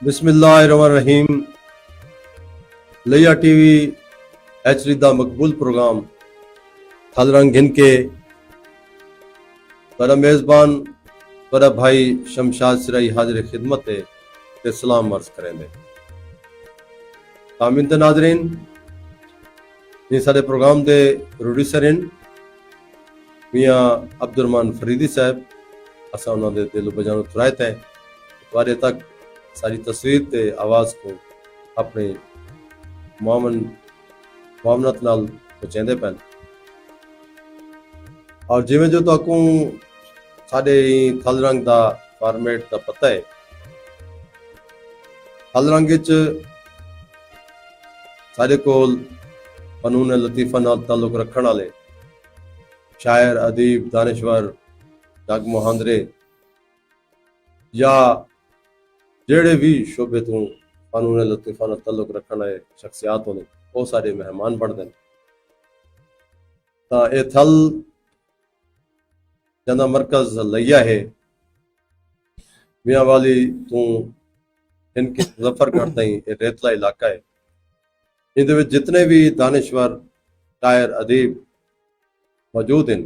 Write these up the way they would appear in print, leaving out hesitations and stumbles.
बिस्मिल्लाहिर्रहमानिर्रहीम। लिया TV HD दा मकबूल प्रोग्राम थलरंग घिन के बड़ा मेज़बान बड़ा भाई शमशाद सिराई हाजिर खिदमत है ते सलाम अर्ज करेंगे। तामीन ते नाजरीन ये सारे प्रोग्राम दे प्रोड्यूसर हैं मियाँ अब्दुर्रहमान फरीदी साहब। असा उन्होंने दिल बजानो तुरायत है तुम्हारे तक सारी तस्वीर ते आवाज़ को अपने मामनत नाल पहुँचाते पैन। और जिमें जो तो साढ़े थलरंग का फॉर्मेट का पता है, थलरंग साढ़े कोल फनून लतीफ़ा नाल ताल्लुक रखने वाले शायर अदीब दानिश्वर जग मुहांदरे या जेड़े भी शोबे तो फनून लतीफ़ा नाल ताल्लुक रखने वाले शख्सियात होने वो सारे मेहमान बनते हैं। ये थल जंदा मरकज लिया है मियाँ वाली तू इनके मुजफ्फरगढ़ ताई रेतला इलाका है। इन जितने भी दानिश्वर शायर अदीब मौजूद हैं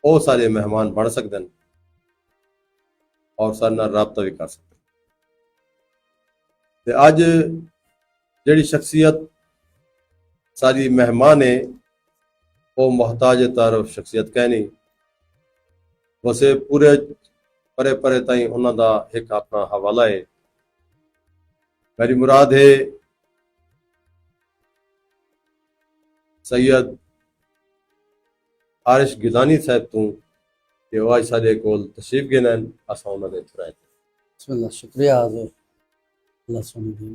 वो सारे मेहमान बन सकते हैं और सारे नाल राबता भी कर सकते हैं। अज जिहड़ी शख्सियत सारी मेहमान है वो मोहताज तारफ शख्सियत कहनी वैसे पूरे परे परे ताई उन्हों का एक अपना हवाला है। मेरी मुराद है सैयद आरिश गिलानी साहब तू कि वह सारे कोल तशरीफ गिनन असा उन्होंने तुराए। बिस्मिल्लाह, शुक्रिया अल्लाह सुन दी।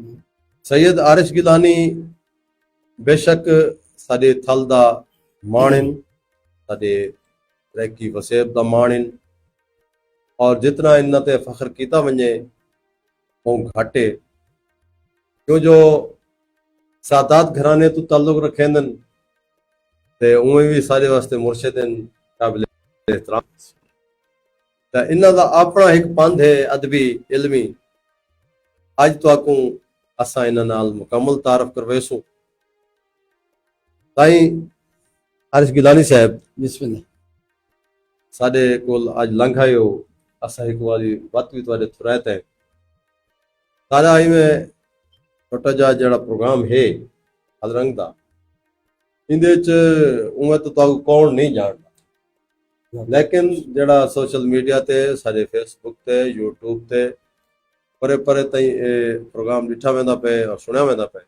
सैयद आरिश गिलानी बेशक साडे थल दा माणन साडे तरक्की वसेब दा माणन और जितना इन्ना ते फख्र किया वने वो घट है क्यों जो सादात घराने तो ताल्लुक रखेंदन ते उमें भी सारे वास्ते मुर्शिद काबिल एहतराम। तो इन्ना दा अपना एक पंध है अदबी इल्मी अज तो आकू असा इन्ना नाल मुकम्मल तारफ करवेसू। ताई आरिश गिलानी साहब बिस्मिल्लाह। साडे कोल अज लंघ आयो असा एक वाली बात भी तुहाडे तुरायत है सारा आई में छोटा जा जड़ा प्रोग्राम है थलरंग दा इंदे उमें तो ताऊ कौन नहीं जानता लेकिन जड़ा सोशल मीडिया ते सारे फेसबुक ते यूट्यूब ते परे परे ताई प्रोग्राम डिठा वेंदा पे और सुनिया वेंदा पे।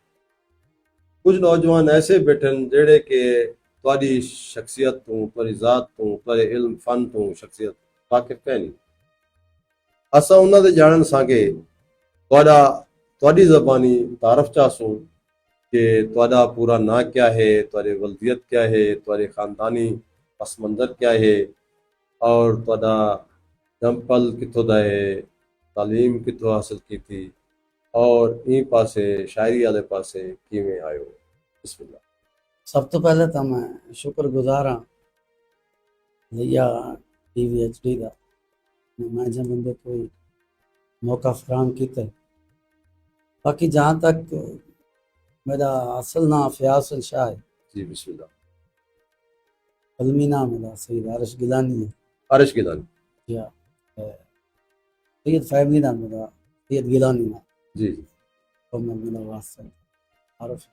कुछ नौजवान ऐसे बैठे जेड़े के तुहाडी शख्सियत तू तुहाडी जात तू तुहाडे इल्म फन तू शख्सियत वाकिफ है नहीं। असा उन्हां दे जानन सांगे तुहाडी ज़बानी तारफ चाहसूं कि तुहाडा पूरा ना क्या है, तुहाडी वल्दियत क्या है, तुहाडे खानदानी पस मंजर क्या है और तुहाडा जंपल कित्थों दा है, तालीम कित्थों हासिल की थी और ई पासे शायरी वाले पासे किवें आयो। बिस्मिल्लाह। सब तो पहले तो मैं शुक्रगुजार हाँ लिया टीवी एचडी का मैं जब बंदे कोई मौका फराम किया। बाकी जहाँ तक मेरा असल नाम फयासल शाह है जी बिस्मिल्लाह। कलमी नाम मेरा सैयद आरिश गिलानी है। आरिश गिलानी या सैयद फैमिली नाम मेरा सैयद गिलानी नाम जी तो मैं मेरा वास्ता आरफ।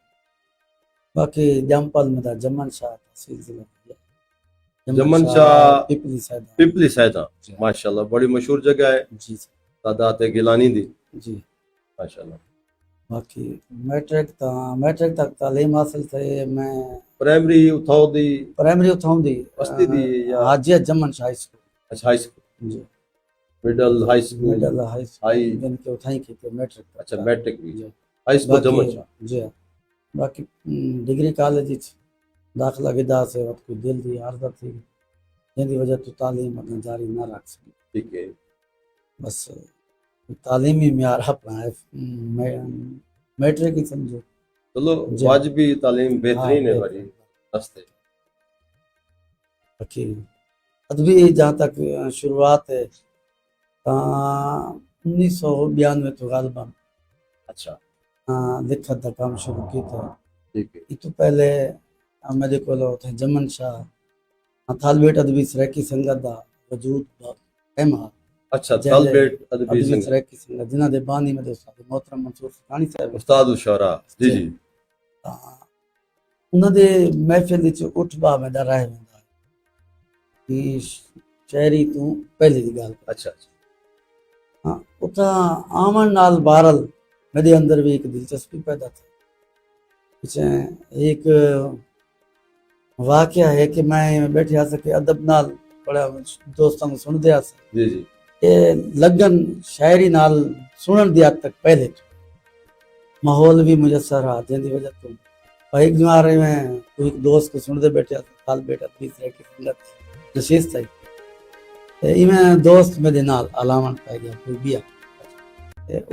बाकी जमपल मेरा जमन शाह तहसील जिला जमन शाह पिपली सैदा माशाल्लाह बड़ी मशहूर जगह है जी तादात गिलानी दी जी माशाल्लाह। बाकी मैट्रिक तक तालीम हासिल थे। मैं प्राइमरी उठाओ दी प्राइमरी उठाऊं दी बस्ती दी या हाजिया जमन हाई स्कूल। अच्छा हाई स्कूल जी middle high school middle high जन के उठाई की थे मैट्रिक। अच्छा मैट्रिक भी जी हाई स्कूल जमन शाह जी बाकी डिग्री कॉलेज दाखिला गिदा से वक्त कोई दिल दी आर्जा थी जिंदी वजह तो तालीम अपना जारी ना रख सकी। ठीक है बस तालीमी म्यार अपना है मैट्रिक ही समझो। चलो वाजिबी तालीम बेहतरीन है भाई हस्ते। बाकी अदबी जहाँ तक शुरुआत है 1992 ਤੋਂ ਗਾਲਬਨ ਅੱਛਾ ਲਿਖਤ ਦਾ ਕੰਮ ਸ਼ੁਰੂ ਕੀਤਾ। ਠੀਕ ਹੈ ਇਹ ਤੋਂ ਪਹਿਲੇ ਮੇਰੇ ਕੋਲ ਉੱਥੇ ਜਮਨ ਸ਼ਾਹ ਥਾਲਬੇਟ ਅਦਬੀ ਸਰੈਕੀ ਸੰਗਤ ਦਾ ਵਜੂਦ ਬਹੁਤ ਅਹਿਮ ਹੈ। ਅੱਛਾ ਤਾਲਬੇਟ ਅਦਬੀ ਅਦਬੀ ਸਿੰਘ ਸਰੈਕੀ ਸੰਗਤ ਜਿਨ੍ਹਾਂ ਦੇ ਬਾਨੀ ਮੇਰੇ ਉਸਤਾਦ ਮੋਹਤਰਮ ਮਨਸੂਰ ਸਖਾਣੀ ਸਾਹਿਬ ਉਸਤਾਦ ਉਸ਼ਾਰਾ ਜੀ ਜੀ ਤਾਂ ਉਹਨਾਂ ਦੇ ਮਹਿਫਿਲ ਵਿੱਚ ਉੱਠ ਬਾ ਮੈਂ ਡਰ ਰਹਿ ਹੁੰਦਾ ਕਿ ਸ਼ਾਇਰੀ ਤੋਂ ਪਹਿਲੇ ਦੀ ਗੱਲ ਅੱਛਾ ਅੱਛਾ हाँ उता आमन नाल बारल मेरे अंदर भी एक दिलचस्पी पैदा थी। पीछे एक वाकया है कि मैं बैठे आ सके अदब नाल बड़ा दोस्तों को सुन दिया से जी जी ये लगन शायरी नाल सुनन दी हद तक पहले तो माहौल भी मुयसर रहा जिंदी वजह तो भाई एक जो आ रहे हैं कोई एक दोस्त को सुनते बैठे साल बेटा तीसरे की संगत नशीस थी इवें दोस्त मेरे नाल अलावन पै गया कोई भी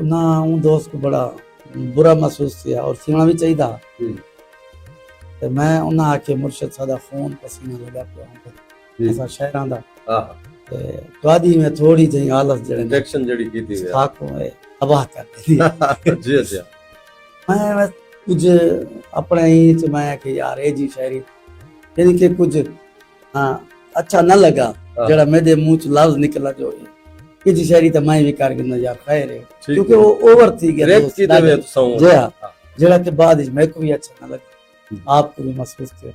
उन्हें दोस्त को बड़ा बुरा महसूस किया और सीना भी चाहिए जी ते मैं उन्हें आके मुर्शद सादा खून पसीना लगा पिया ऐसा शहरां दा ते गादी में थोड़ी जी आलस जड़े इंजेक्शन जड़ी की थी खाको है तबाह कर दी जी अच्छा मैं कुछ अपने ही च मैं कि यार ए जी शायरी यानी कि कुछ हाँ अच्छा न लगा जड़ा मेरे मुंह च लफ्ज निकला जो ये जी शायरी तो मैं भी कर गिना यार खैर है क्योंकि वो ओवर थी गया रेप की तवे जी हां जड़ा के बाद मेरे को भी अच्छा न लगा आपको भी महसूस किया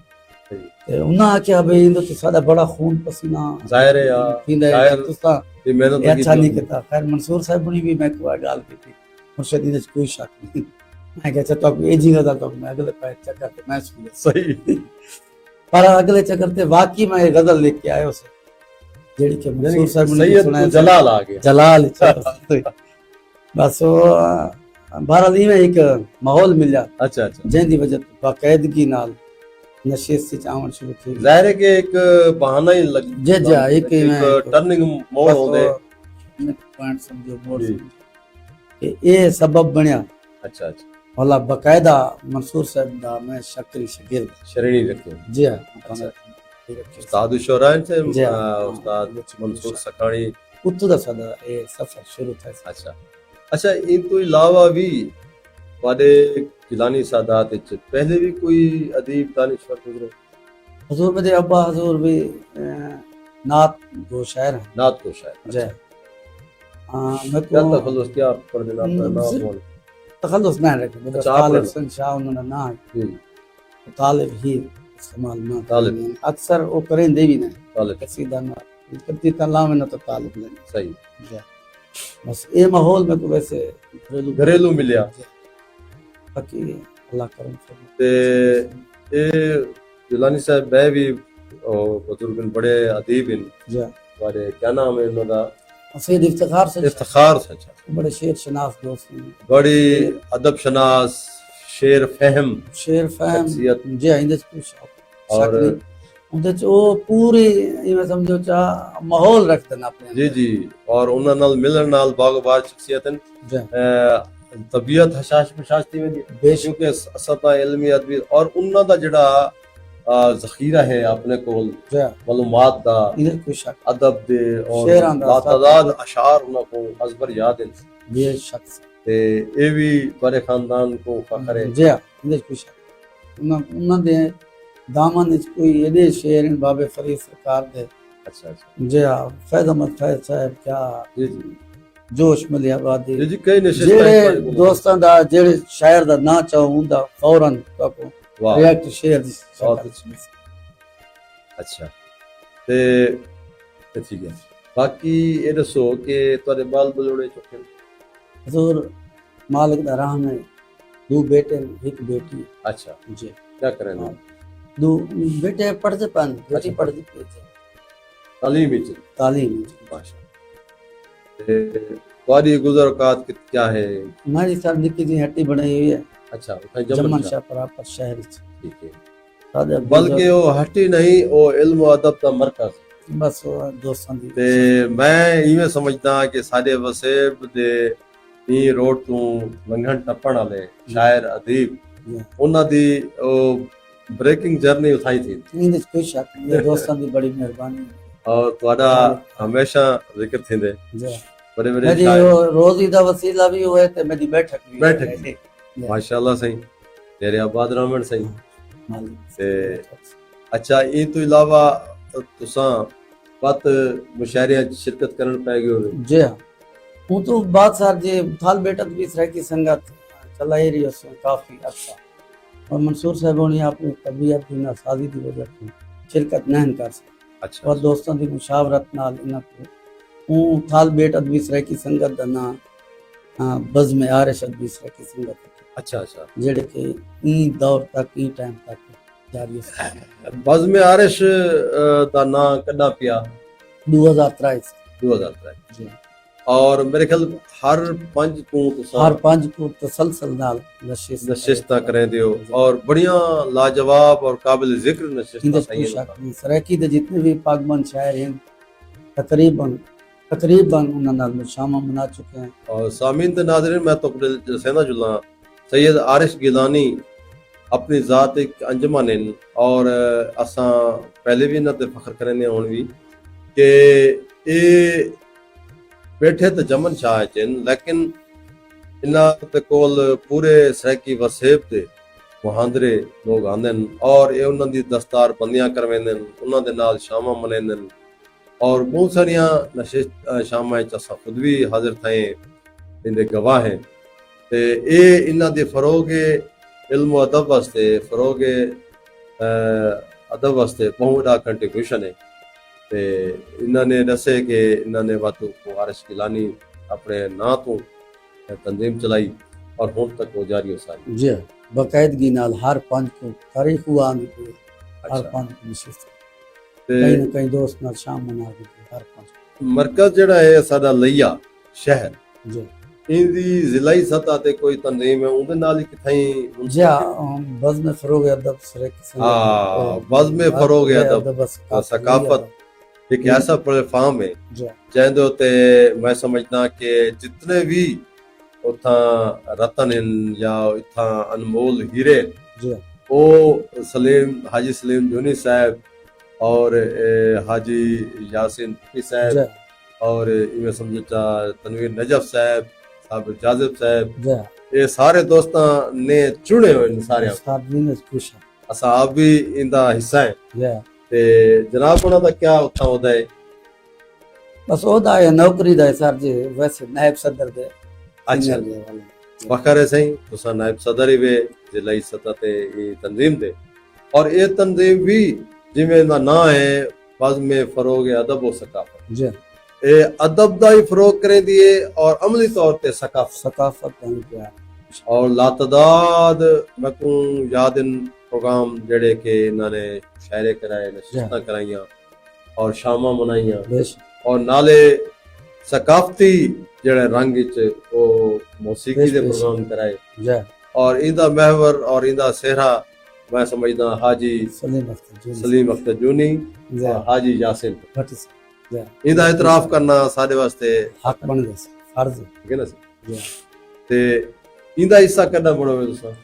ते उन्हें आख्या भाई इंदो तो सादा बड़ा खून पसीना जाहिर है यार पींदा शायर तुसा ये मेहनत अच्छा नहीं करता खैर मंसूर साहब ने भी मैं को गाल की थी मुर्शद ने कोई शक नहीं मैं कहता तो ए जी का तो मैं अगले पे चक्कर पे मैं सुन सही पर अगले चक्कर पे वाकई मैं गजल लेके के आयो से जेडी के मंसूर साहब ने सैयद सुनाया जलाल आ गया जलाल बस वो बहरहाल में एक माहौल मिला अच्छा अच्छा जिंदी वजह बाकायदगी नाल नशीस से आवन शुरू थी जाहिर है कि एक बहाना ही लग जी जी एक टर्निंग मोड़ होंदे पॉइंट समझो मोड़ कि ये सबब बनया अच्छा अच्छा वाला बकायदा मंसूर साहब दा मैं शक्री शागिर्द श्रेणी रखो जी हां उस्ताद उशरान से जी हाँ। उस्ताद मंसूर सखानी उत्तू दा सदा ये सफर शुरू था अच्छा अच्छा इन तो अलावा भी वादे गिलानी सादात विच पहले भी कोई अदीब दानिश्वर गुजरे हुजूर मेरे अब्बा हुजूर भी नात दो शायर हैं नात को शायद जी मैं क्या को तखल्लुस क्या पढ़ देना अपना नाम बोल तखल्लुस ना रखे मेरा अच्छा, आप तालिब पढ़- संशाह उन्होंने ना है जी तालिब ही इस्तेमाल ना तालिब। करें। अक्सर वो करें दे भी नहीं तालिब कसीदा ना करती तला में ना तो तालिब लेने सही जी बस ये माहौल में तो वैसे घरेलू मिलिया बाकी अल्लाह करम से ते ए गिलानी साहब मैं भी बुजुर्ग बड़े अदीब इन जी वाले क्या नाम है उनका सैयद इफ्तिखार से इफ्तिखार सच बड़े शेर शनास दोस्त हैं बड़ी अदब शनास शेर फहम शेर फहम शख्सियत जी इंदे च कुछ और ਉਹਦੇ ਚ ਉਹ ਪੂਰੀ ਇਵੇਂ ਸਮਝੋ ਚਾ ਮਾਹੌਲ ਰੱਖਦੇ ਨੇ ਆਪਣੇ जी जी और उन्हां नाल मिलन नाल बागबार शख्सियतन जी तबीयत हशाश बशाशती में बेशक क्योंकि सता इल्मी अदबी और उन्हां दा जेड़ा ज़खीरा है अपने कोल जी मालूमात दा ਇਹਦੇ ਕੋਈ ਸ਼ੱਕ अदब दे और शेरां दा, लातादाद अशार उन्हां को अजबर याद हैं ਬੇਸ਼ੱਕ ते ए भी बड़े खानदान को फखर है ਜੀ ਇਹਦੇ ਚ ਕੋਈ ਸ਼ੱਕ ਉਹਨਾਂ ਦੇ ਦਾਮਨ ਵਿੱਚ ਕੋਈ ਇਹਦੇ ਸ਼ੇਰ ਨੇ ਬਾਬੇ ਫਰੀਦ ਸਰਕਾਰ ਦੇ अच्छा अच्छा ਜੀ ਫੈਜ਼ ਅਹਿਮਦ ਫੈਜ਼ ਸਾਹਿਬ ਕਿਆ जी जी ਜੋਸ਼ ਮਿਲਿਆ ਬਾਦੀ जी जी कई नशिस्तां ਜਿਹੜੇ पढ़ी ਦੋਸਤਾਂ ਦਾ ਜਿਹੜੇ ਸ਼ਾਇਰ ਦਾ ਨਾਂ ਚਾਹ ਹੁੰਦਾ ਫੌਰਨ ਤੱਕ वाह ਰਿਐਕਟ ਸ਼ੇਅਰ ਦੀ बहुत अच्छा ते ठीक है बाकी ये दसो कि ਤੁਹਾਡੇ ਬਾਲ ਬਲੋੜੇ ਚੁੱਕੇ हजूर मालिक दा राह में दो बेटे एक बेटी अच्छा जी क्या करें हाँ। दो बेटे पढ़ते पान बेटी अच्छा। पढ़ती पे तालीम विच तालीम माशा ते ਤੁਹਾਡੀ ਗੁਜ਼ਰ ਔਕਾਤ क्या है हमारी साथ निकी जी हट्टी बनाई हुई है अच्छा उठाई जमन जमन शाह पर शहर च। ठीक है सादे बल्कि वो हट्टी नहीं वो इल्म और अदब का मरकज बस वो दोस्तां दी ते मैं इवें समझदा कि साडे वसेब दे ई रोड तो लंघन टप्पण वाले शायर अदीब ਉਹਨਾਂ ਦੀ ਉਹ ਬ੍ਰੇਕਿੰਗ ਜਰਨੀ ਉਠਾਈ थी इनदे च कोई शक नहीं ये दोस्तां दी बड़ी मेहरबानी और ਤੁਹਾਡਾ हमेशा जिक्र थींदे जी बड़े बड़े मेरी शायर वो रोजी दा वसीला भी हुए ते मेरी बैठक भी बैठक होए। माशाल्लाह सही तेरे आबाद रहमन सही मालिक ते अच्छा ये तो इलावा तुसां बत मुशायरे च शिरकत करन पै गए हो जी हाँ, हूँ तो बात सर जी थाल बेटत भी सर की संगत चला ही रही है काफी अच्छा। और मंसूर साहब ने अपनी तबीयत की नासाजी की वजह से शिरकत नहीं कर सके अच्छा और दोस्तों की मुशावरत नाल इन्हां को हूँ थाल बेटत भी सर की संगत दा ना बज़्म आरिशत भी सर की संगत अच्छा अच्छा जेड़े के ई दौर तक ई टाइम तक जारी है। बज़्म आरिश दा नां कदा पिया 2023 2003 जी और मेरे ख्याल हर पंज को तुसां हर पांच को तसलसल नाल नशिस्तां करें दियो और बढ़िया लाजवाब और काबिल जिक्र नशिस्तां इंदे सही कोई शक नहीं सराकी दे जितने भी पाकबंद शायर हैं तकरीबन तकरीबन उन्होंने नाल शामा मना चुके हैं। और सामीन ते नाज़रीन मैं तो सेना जुला सैयद आरिश गिलानी अपनी ज़ात एक अंजमन इन और असां पहले भी इन्हां ते फख्र करने हुण भी कि ए बैठे तो जमन शाह चन लेकिन इन्हां ते कोल पूरे सैकी वसेब ते मुहांदरे लोग आंदे और ये उन्हां दी दस्तार बंदियां करवेंदे उन्हां दे नाल शामा मनाइंदे और बहुत सारिया नशिस्त शामा च असां खुद भी हाजिर थे इनके गवाह हैं ते ए इन्हां दे फरोग इल्म अदब वास्ते फरोग अदब वास्ते बहुत बड़ा कंट्रीब्यूशन है ते इन्होंने दसे कि इन्होंने वातु को आरिश गिलानी अपने नां तो तंजीम चलाई और हुण तक वो जारी हो सारी जी बाकायदगी नाल हर पांच को तारीख हुआ आंदी पे हर अच्छा पांच को नशिस्त ते कहीं ना कहीं दोस्त नाल शाम मना के हर पांच मरकज जेड़ा है साडा लइया शहर जी इंदी जिलाई सतह ते कोई तंजीम है उनदे नाल ही किथाई जी बज़्म फरोग अदब सर की संगत बज़्म फरोग अदब बस सकाफत एक ऐसा प्लेटफॉर्म है जी जैंदे उते मैं समझदा कि जितने भी उथा रतन इन या इथा अनमोल हीरे जी ओ सलीम हाजी सलीम जूनी साहब और हाजी यासीन फकी साहब जी और इवें समझा तनवीर नजफ साहब साबिर जाजिब साहब जी ये सारे दोस्तां ने चुने हुए सारे सादवीन खुश असा आप भी इंदा हिस्सा है जी ते जनाब उन्हां दा क्या उत्थां होदा है बस ओदा है नौकरी दा है सर जी वैसे नायब सदर दे अच्छा सीनियर दे वाले फखर है सही तुसा नायब सदर ही वे जिलाई सतह ते ये तंजीम दे और ये तंजीम भी जिमें दा ना है बज़्म फरोग अदब व सकाफत जी ए अदब दा ही फरोग करे दिए और अमली तौर ते सकाफत सकाफत का प्यार और लातदाद मैं को याद इन प्रोग्राम जेड़े के इन्होंने शायरे कराए नशिस्तां कराइयां और शामा मनाइयां बेश और नाले सकाफती जेड़े रंग च वो मौसीकी दे बेश प्रोग्राम कराए जी और इंदा महवर और इंदा सेहरा मैं समझदा हाजी सलीम अख्तर जी सलीम अख्तर जूनी जी और हाजी यासिन भट्टी जी इंदा इतराफ करना साडे वास्ते हक बन गए फर्ज है। ठीक है ना जी ते इंदा हिस्सा कदा बनोवे तुसा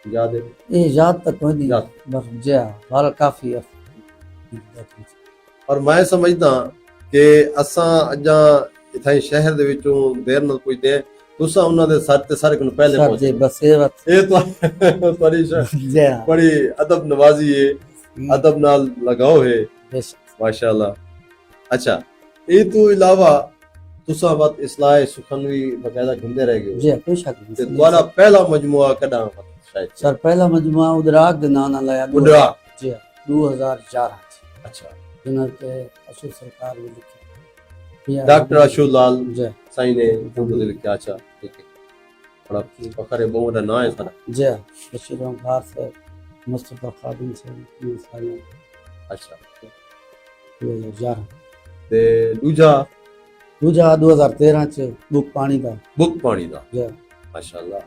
याद है ये याद तक कोई नहीं याद बस जी वाला काफी है और मैं समझदा कि असां अजा इथाई शहर दे विचों देर नाल पुजदे तुसा उन्हां दे सर ते सारे कोल पहले सर पहुंचे जी बस ये बात ये तो बड़ी जी हाँ बड़ी अदब नवाजी है अदब नाल लगाओ है बेश माशाल्लाह अच्छा ये तो अलावा तुसा बात इस्लाह सुखनवी बकायदा घुमदे रह गए जी कोई शक ते नहीं तुम्हारा पहला मजमुआ कदा शायद सर पहला मजमुआ उदराग दे नाम नाल आया बुढ़ा जी 2011 अच्छा जिन्हां के अशु सरकार भी लिखी डॉक्टर अशुलाल जी साईं ने उर्दू दे लिखा अच्छा ठीक है बड़ा फखर है बहुत बड़ा नाम है सारा जी बशीर अहमद से मुस्तफा खादिम से ये सारे अच्छा 2011 ते दूजा दूजा 2013 च बुक पानी दा बुक पानी दा जी माशाल्लाह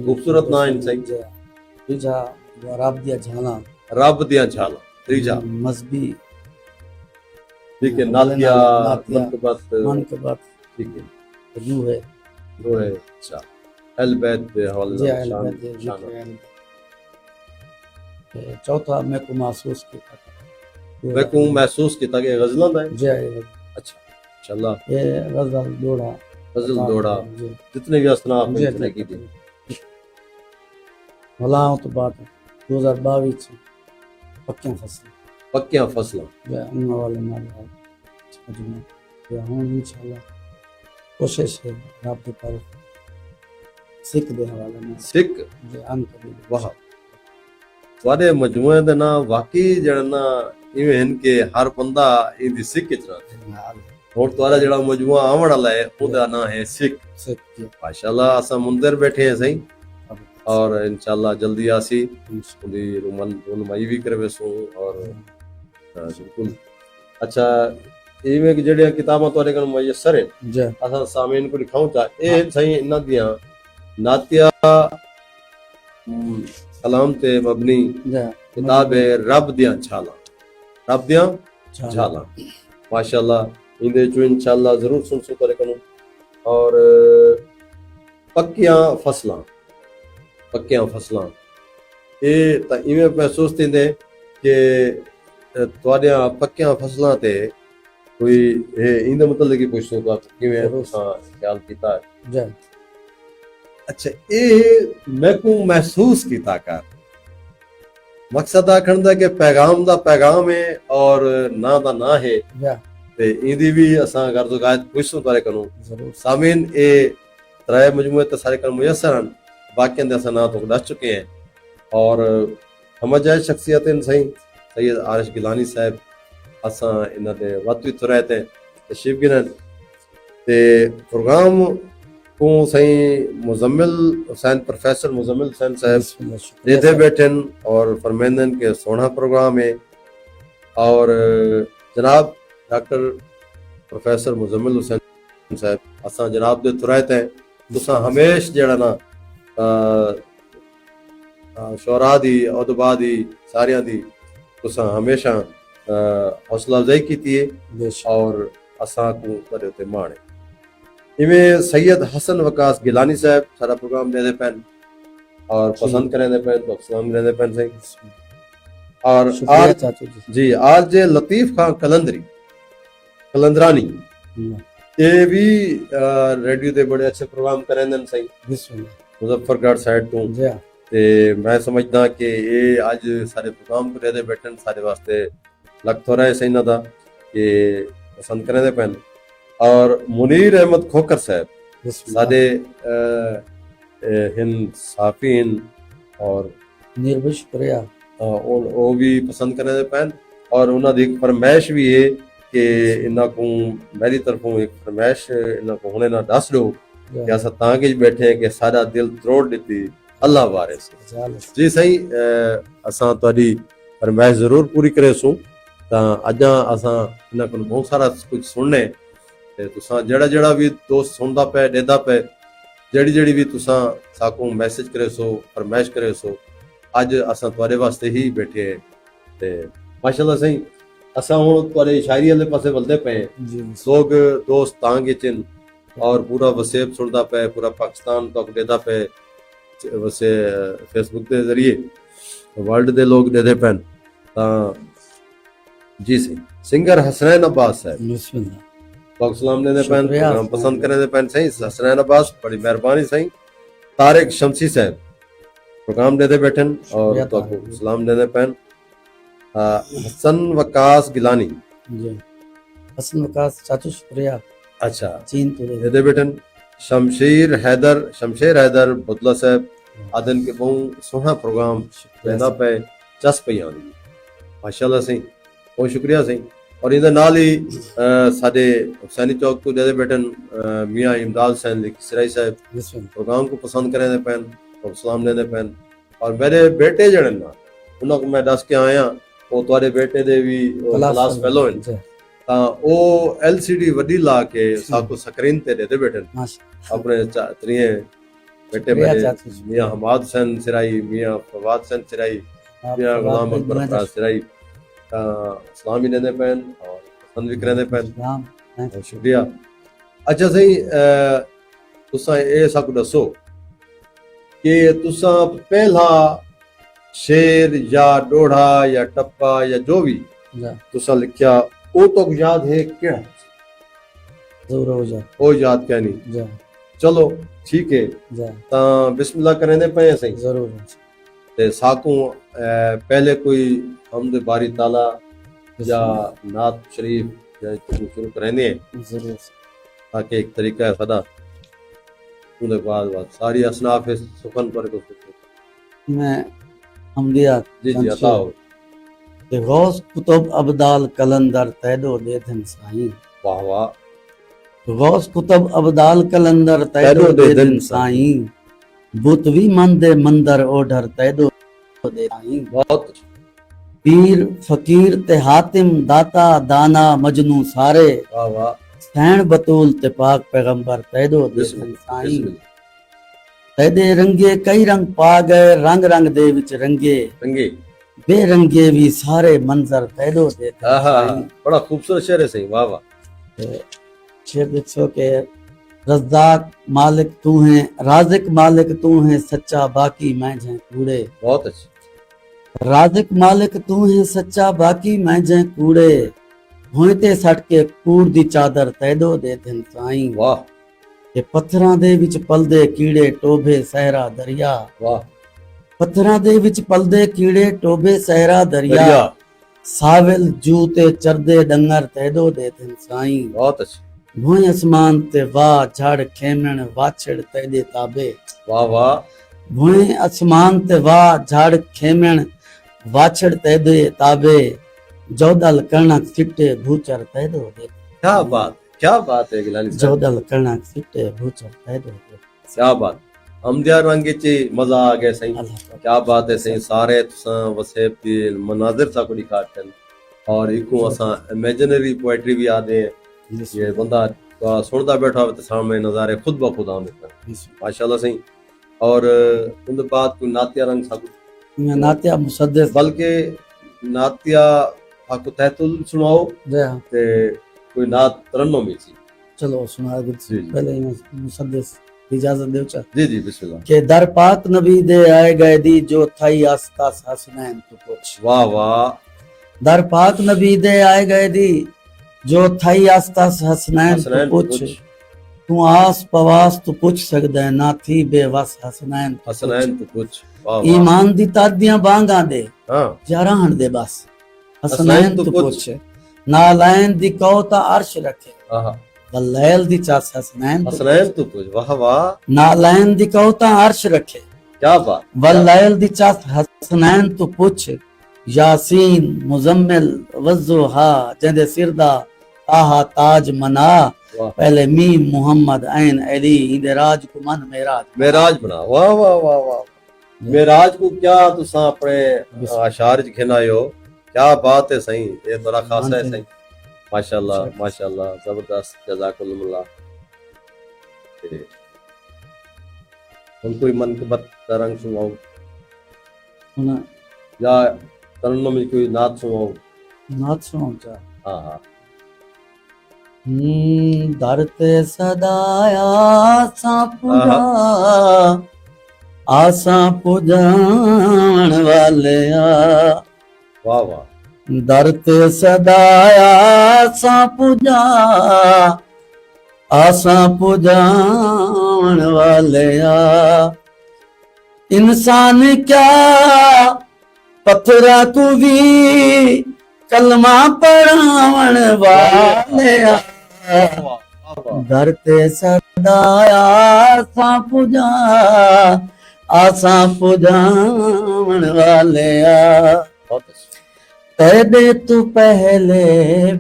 खूबसूरत नाम है सही जी तीजा रब दिया झाला रब दियां झाला तीजा मजहबी ठीक है नातिया नातिया, मनकबत मन के बाद ठीक है रू है वो है अच्छा अल बैत दे जी हवाले अहल शान बैत दे शान जिक्र है। चौथा मैं को महसूस किया मैं को महसूस किया कि गजलां दा है जी अच्छा इंशाल्लाह ये गजल दौड़ा फजल दौड़ा जी जितने भी असनाफ जी हैं इतने की थी। भलाओं तो बात 2022 पक्कियां फसलें पक्कियां फसलां जो आने वाले नाल मजमू या हूँ इंशाल्लाह कोशिश है रब दे पर सिख दे हवाले में सिख जे अन कबील वाह ਤੁਹਾਡੇ ਮਜਮੂਏ ਦੇ ਨਾਂ ਵਾਕਈ ਜਿਹੜਾ ਨਾ ਇਵੇਂ ਹਨ ਕਿ ਹਰ ਬੰਦਾ ਇਹਦੀ ਸਿੱਖ ਚ ਰਹਿੰਦਾ ਹੁਣ ਤੁਹਾਡਾ ਜਿਹੜਾ ਮਜਮੂਆ ਆਉਣ ਵਾਲਾ ਹੈ ਉਹਦਾ ਨਾਂ ਹੈ ਸਿੱਖ सिख जी माशाल्लाह असां मुंदर बैठे हैं सही और इंशाल्लाह जल्दी आसी ਉਹਦੀ ਰੁਮਾਈ ਵੀ ਕਰਵੇ ਸੋ ਔਰ ਬਿਲਕੁਲ ਅੱਛਾ ਇਵੇਂ ਕਿ ਜਿਹੜੀਆਂ ਕਿਤਾਬਾਂ ਤੁਹਾਡੇ ਕੋਲ ਮੁਯੱਸਰ ਹੈ जी असां सामीन को दिखाऊं था ये सही इन्हां दियां नातिया कलाम ते मबनी जी किताब है रब दियां छालां रब दियां छालां माशाल्लाह इंदे चो इंशाल्लाह जरूर सुन सो करे करूं और पक्कियां फसलां ये तां इवें महसूस थींदे कि तुहाडियां पक्कियां फसलां ते कोई इंदे मतलब की कुछ सोचा किवें तुसां ख्याल कीता है जी अच्छा ये मैं को महसूस कीता कर मकसद आखण दा कि पैगाम दा पैगाम है और ना दा ना है जी ते इंदी भी असां गर्द गायत पुछो तारे करूं जरूर सामीन ए त्राय मजमूए ते सारे कर मुयस्सर हैं बाकी अंदर असां ना तो दस चुके हैं और हम जाए शख्सियत सही सैयद आरिश गिलानी साहब असां इन्हां दे वत भी थुराए ते तशरीफ गिरन ते प्रोग्राम को सही मुजम्मिल हुसैन प्रोफेसर मुजम्मिल हुसैन साहब देते बैठन और फरमाइंदन के सोना प्रोग्राम है और जनाब डॉक्टर प्रोफेसर मुजम्मिल हुसैन साहब असां जनाब दे थुराए ते तुसां हमेश जेड़ा ना शोरा दी औदबा दी सारियां दी तुसां हमेशा हौसला अफजाई की है बेशक और असां को करे ते माणे इवें सैयद हसन वकास गिलानी साहब सारा प्रोग्राम देते पैन और पसंद करें पैन तो सलाम देते पैन सही और शुक्रिया आज चाचू जी आज जे लतीफ खान कलंदरानी ये भी रेडियो ते बड़े अच्छे प्रोग्राम करें सही बिस्मिल्लाह मुजफ्फरगढ़ साइड तो जी हाँ ते मैं समझदा कि ये आज सारे प्रोग्राम को दे बैठन सारे वास्ते लग तो रहे सही ना था कि पसंद करें दे पैन और मुनीर अहमद खोकर साहब बिस्मिल्लाह सादे हिंद साफीन और निर्भय शुक्रिया वो भी पसंद करें दे पैन और उन्होंने एक फरमाइश भी है कि इन्हों को मेरी तरफों एक फरमाइश इन्हों को हुणे ना दस दो कि असां तांगे बैठे हैं कि सारा दिल त्रोड़ दी अल्लाह वारे से जी सही असां तुहाडी फरमाइश जरूर पूरी करे सूं तां अजां असां इन्हां कोल बहुत सारा कुछ सुनने ते तुसां जेड़ा भी दोस्त सुनदा पे देदा पे जेड़ी भी तुसां साकू मैसेज करे सो फरमाइश करे सो अज असां तुहाडे वास्ते ही बैठे हैं ते माशाल्लाह सही असां हुण तुहाडे शायरी वाले पासे वलदे पे जी लोग दोस्त तांगे चिन और पूरा वसेब सुनदा पे पूरा पाकिस्तान तक देदा पे वैसे फेसबुक के जरिए वर्ल्ड दे लोग देते पैन जी सी सिंगर हसनैन अब्बास साहब बिस्मिल्लाह पाक सलाम देते पैन शुक्रिया। प्रोग्राम पसंद करे दे पैन सही हसनैन अब्बास बड़ी मेहरबानी सही तारिक शमसी साहब प्रोग्राम देते बैठन और शुक्रिया तो तारिक। सलाम देते पैन हसन वकास गिलानी जी हसन वकास चाचू शुक्रिया अच्छा चीन तो देते बैठन शमशेर हैदर बुतला साहब आदन के बहु सोहना प्रोग्राम पैदा पे चस पई आंदी माशाल्लाह सही बहुत शुक्रिया सही और इधर नाल ही साडे हुसैनी चौक तो देते बैठन मियां इमदाद हुसैन लिखसराई साहब बिस्मिल्लाह प्रोग्राम को पसंद करें पैन और सलाम देने पैन और मेरे बेटे जड़े ना उन्होंने मैं दस के आया वो तुम्हारे बेटे दे भी क्लास फेलो हैं जी तां ओ एलसीडी वडी ला के साको स्क्रीन ते देते बैठन माशा अपने त्रिये बेटे शुक्रिया मेरे चाचू मियां हमाद हुसैन सिराई मियां फवाद हुसैन सिराई मियां गुलाम अकबर फराज सिराई सलामी देने पैन और पसंद भी करें पैन राम बहुत शुक्रिया अच्छा सही तुसां ये साकू दसो कि तुसां पहला शेर या डोढ़ा या टप्पा या जो भी जी तुसां लिखिया वो तो याद है केड़ा जरूर हो जा ਉਹ ਯਾਦ ਕਹਿਣੀ जा ਚਲੋ ਠੀਕ ਹੈ जा ਤਾਂ ਬਿਸਮਿਲ੍ਲਾ ਕਰਨੇ ਪਏ ਸਹੀ जरूर ਤੇ ਸਾਕੂ ਪਹਿਲੇ ਕੋਈ ਹਮਦ ਬਾਰੀ ਤਾਲਾ ਜਾਂ ਨਾਤ ਸ਼ਰੀਫ ਜਾਂ ਸ਼ੁਰੂ ਕਰਨੇ जरूर ताकि एक तरीका है सदा उसके बाद सारी असनाफ सुखन पर को मैं हमदिया जी जी अता हो कि गौस कुतुब अब्दाल कलंदर तैदो दे दिन साईं वाह वाह गौस कुतुब अब्दाल कलंदर तैदो दे दिन साईं बुतवी मंदे मंदर ओढ़र तैदो दे साईं बहुत पीर फकीर ते हातिम दाता दाना मजनू सारे वाह वाह सैन बतूल ते पाक पैगंबर तैदो दे दिन साईं तैदे रंगे कई रंग पा गए रंग रंग दे विच रंगे रंगे बेरंगे भी सारे मंजर तैदो दे दिन आहा साईं बड़ा खूबसूरत शेर है सही वाह वाह शेर देखो के रज़्ज़ाक मालिक तू है राज़िक मालिक तू है सच्चा बाकी मैं जै कूड़े बहुत अच्छी राज़िक मालिक तू है सच्चा बाकी मैं जै कूड़े होते सट के कूड़ दी चादर तैदो दे दिन साईं वाह के पत्थरां दे विच पलदे कीड़े टोभे सहरा दरिया वाह पत्थरां दे विच पलदे कीड़े टोभे सहरा दरिया दरिया साविल जूते चरदे डंगर तैदो दे दिन साईं बहुत अच्छी भोई आसमान ते वाह झाड़ खेमण वाछड़ तैदे ताबे वाह वाह भोई आसमान ते वाह झाड़ खेमण वाछड़ तैदे ताबे जोदल कणक सिट्टे भूचर तैदो दे क्या बात है गिलानी साहब जोदल कणक सिट्टे भूचर तैदो दे क्या बात हमदिया रंग च मजा आ गया सही अल्लाह क्या बात है सही सारे तुसां वसेब दी मनाजिर सा को दिखाते और इको असा इमेजिनरी पोएट्री भी आदे हैं ये बंदा सुनता बैठा हो तो सामने नज़ारे खुद ब खुद आते माशाल्लाह सही और उनके बाद कोई नातिया रंग सा मैं नातिया मुसद्दिस बल्कि नातिया आपको तहतुल सुनाओ जय ते कोई नात तरन्नुम में सी चलो सुना दे जी, जी। पहले मैं मुसद्दिस इजाजत देव चा जी जी बिस्मिल्लाह के दर पाक नबी दे आए गए दी जो थई आसपास हसनैन तू पूछ वाह वाह दर पाक नबी दे आए गए दी जो थई आसपास हसनैन तू हसनैन पूछ पूछ तू आस पवास तू पुछ सकदा है ना थी बेवस हसनैन तू हसनैन तो कुछ वाह पुछ। वाह ईमान दी तादियां बांगा दे हां जराहन दे बस हसनैन हसनैन तू तू पुछ। पुछ नालैन दी कौता अर्श रखे आहा वलैल दी चास हसनैन तू हसनैन तो कुछ वाह वाह नालैन दी कौता अर्श रखे क्या बात वलैल दी चास हसनैन तू पुछ यासीन मुजम्मिल वज़ुहा जंदे सिरदा ताहा ताज मना वाह पहले मीम मोहम्मद ऐन अली इंदे राज को मन मेराज मेराज बना वाह वाह वाह वाह मेराज को क्या तुसा अपने आशार च खिनायो क्या बात है सही ये बड़ा खासा है सही माशाल्लाह माशाल्लाह जबरदस्त जज़ाकुल्लाह हम कोई मनकबत तरंग सुनाओ सुना या तरन्नुम में कोई नात सुनाओ नाथ सुनो चा हाँ हाँ दर ते सदाया आसा पुजा आसा पुजाण वाले वाह वाह दर ते सदाया आसा पुजा आसा पुजाण वाले इंसान क्या पत्थरा को भी कलमा पढ़ावण वाले दर ते सदाया आसा पुजा आसा पुजाण वाले बहुत अच्छा तैदे तू पहले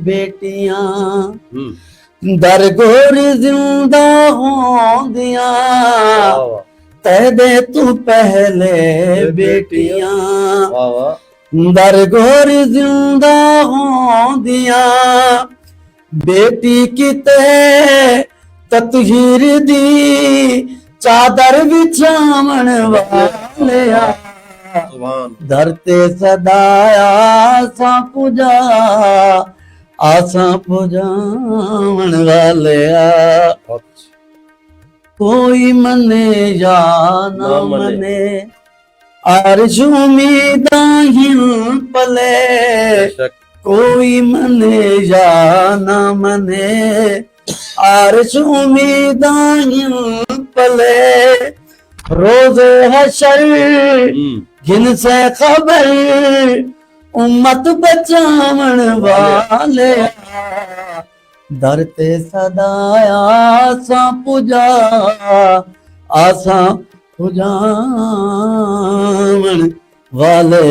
बेटियां हम्म दरगोर जिंदा होंदियां वाह वाह तैदे तू पहले बेटियां वाह वाह दरगोर जिंदा होंदियां बेटी किते ततहीर दी चादर बिछावण वाले सुभान धरते सदाया आसा पुजा आसा पुजावण वाले बहुत अच्छा कोई मने या ना ना मने। मने अर्श उम्मीदां हिल पले बेशक कोई मने या ना मने आरिश उम्मीदां पले रोज़े हशर घिन से खबर उम्मत बचावण वाले दर ते सदाया आसा पुजा आसा पुजावण वाले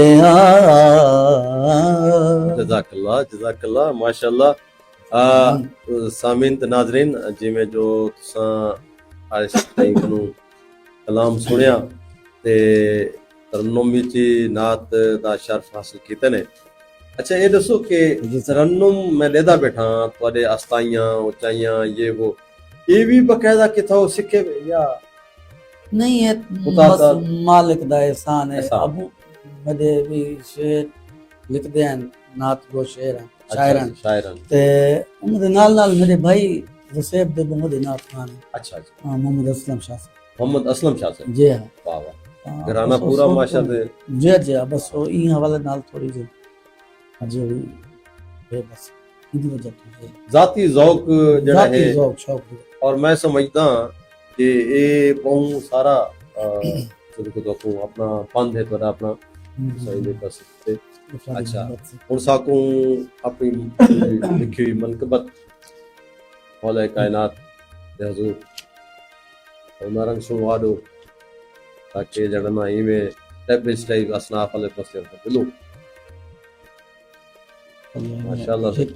जज़ाकल्लाह माशाअल्लाह। सामीन ते नाज़रीन जिवें जो तुसां आरिश ताईं कनू कलाम सुनिया ते तरन्नुम विच नात दा शर्फ हासिल कीते ने। अच्छा ये दसो कि तरन्नुम मैं लेदा बैठा तुहाडे अस्ताइयां उचाइयां ये वो ये भी बकायदा किथां सिखे या नहीं है खुदा बस दा मालिक दा एहसान है। एहसान। अबू बदे भी शेर लिखदे हैं नात गो शेर हैं शायरन शायरन ते उनदे नाल नाल मेरे भाई वसेब दे मोहम्मद नात खान है। अच्छा अच्छा मोहम्मद असलम शाह साहब। मोहम्मद असलम शाह से जी हाँ वाह वाह घराना बस पूरा वो माशा तो- दे जी जी हाँ, बस वो ई हवाले नाल थोड़ी जी अजे भी है बस इदी वजह तो है जाती ज़ौक जड़ा जाती है ज़ौक शौक है। और मैं समझदा कि ये बहुत सारा तो अपना पंध है पर अपना सही नहीं कर सकते। अच्छा हुन साकू अपनी लिखी हुई मनकबत मौला कायनात दे हुजूर उमरंग सुवादो ताकि जड़ना ही में स्टेप बाय स्टेप असनाफ वाले पसे दिलो माशाअल्लाह एक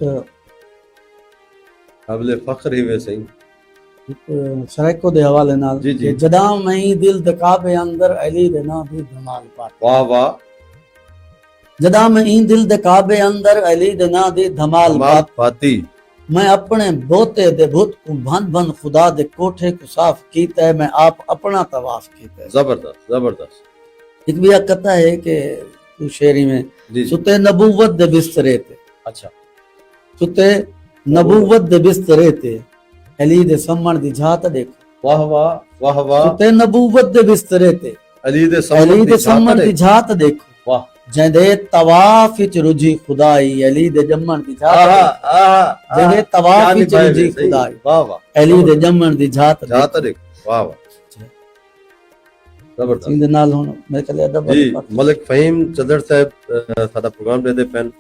काबिल फख्र ही वे सही। शरको दे हवाले नाल जी, जी। कि जदा मई दिल दकाबे अंदर अली दे ना भी धमाल पाट वाह वाह जदा मई दिल दकाबे अंदर अली दे ना दी धमाल कमाल पाट फाती मैं अपने बोते दे भूत को भन भन खुदा दे कोठे को साफ कीता है मैं आप अपना तवाफ कीता है। जबरदस्त जबरदस्त एक भी कहता है कि तू शेरी में जी जी सुते नबूवत दे बिस्तरे ते अच्छा सुते नबूवत दे बिस्तरे ते अली दे सम्मण दी झात देखो वाह वाह वाह वाह सुते नबूवत दे बिस्तरे ते अली दे अली दे सम्मण दी दे झात देखो वाह जंदे तवाफ विच रुझी खुदाई अली दे जम्मण दी झात आहा देखो। आहा जंदे तवाफ विच रुझी खुदाई वाह वाह अली दे जम्मण दी झात जाता देख वाह वाह जबरदस्त सिंध नाल हुन मेरे कले अदब जी मलिक फहीम चदर साहब साडा प्रोग्राम देते पेन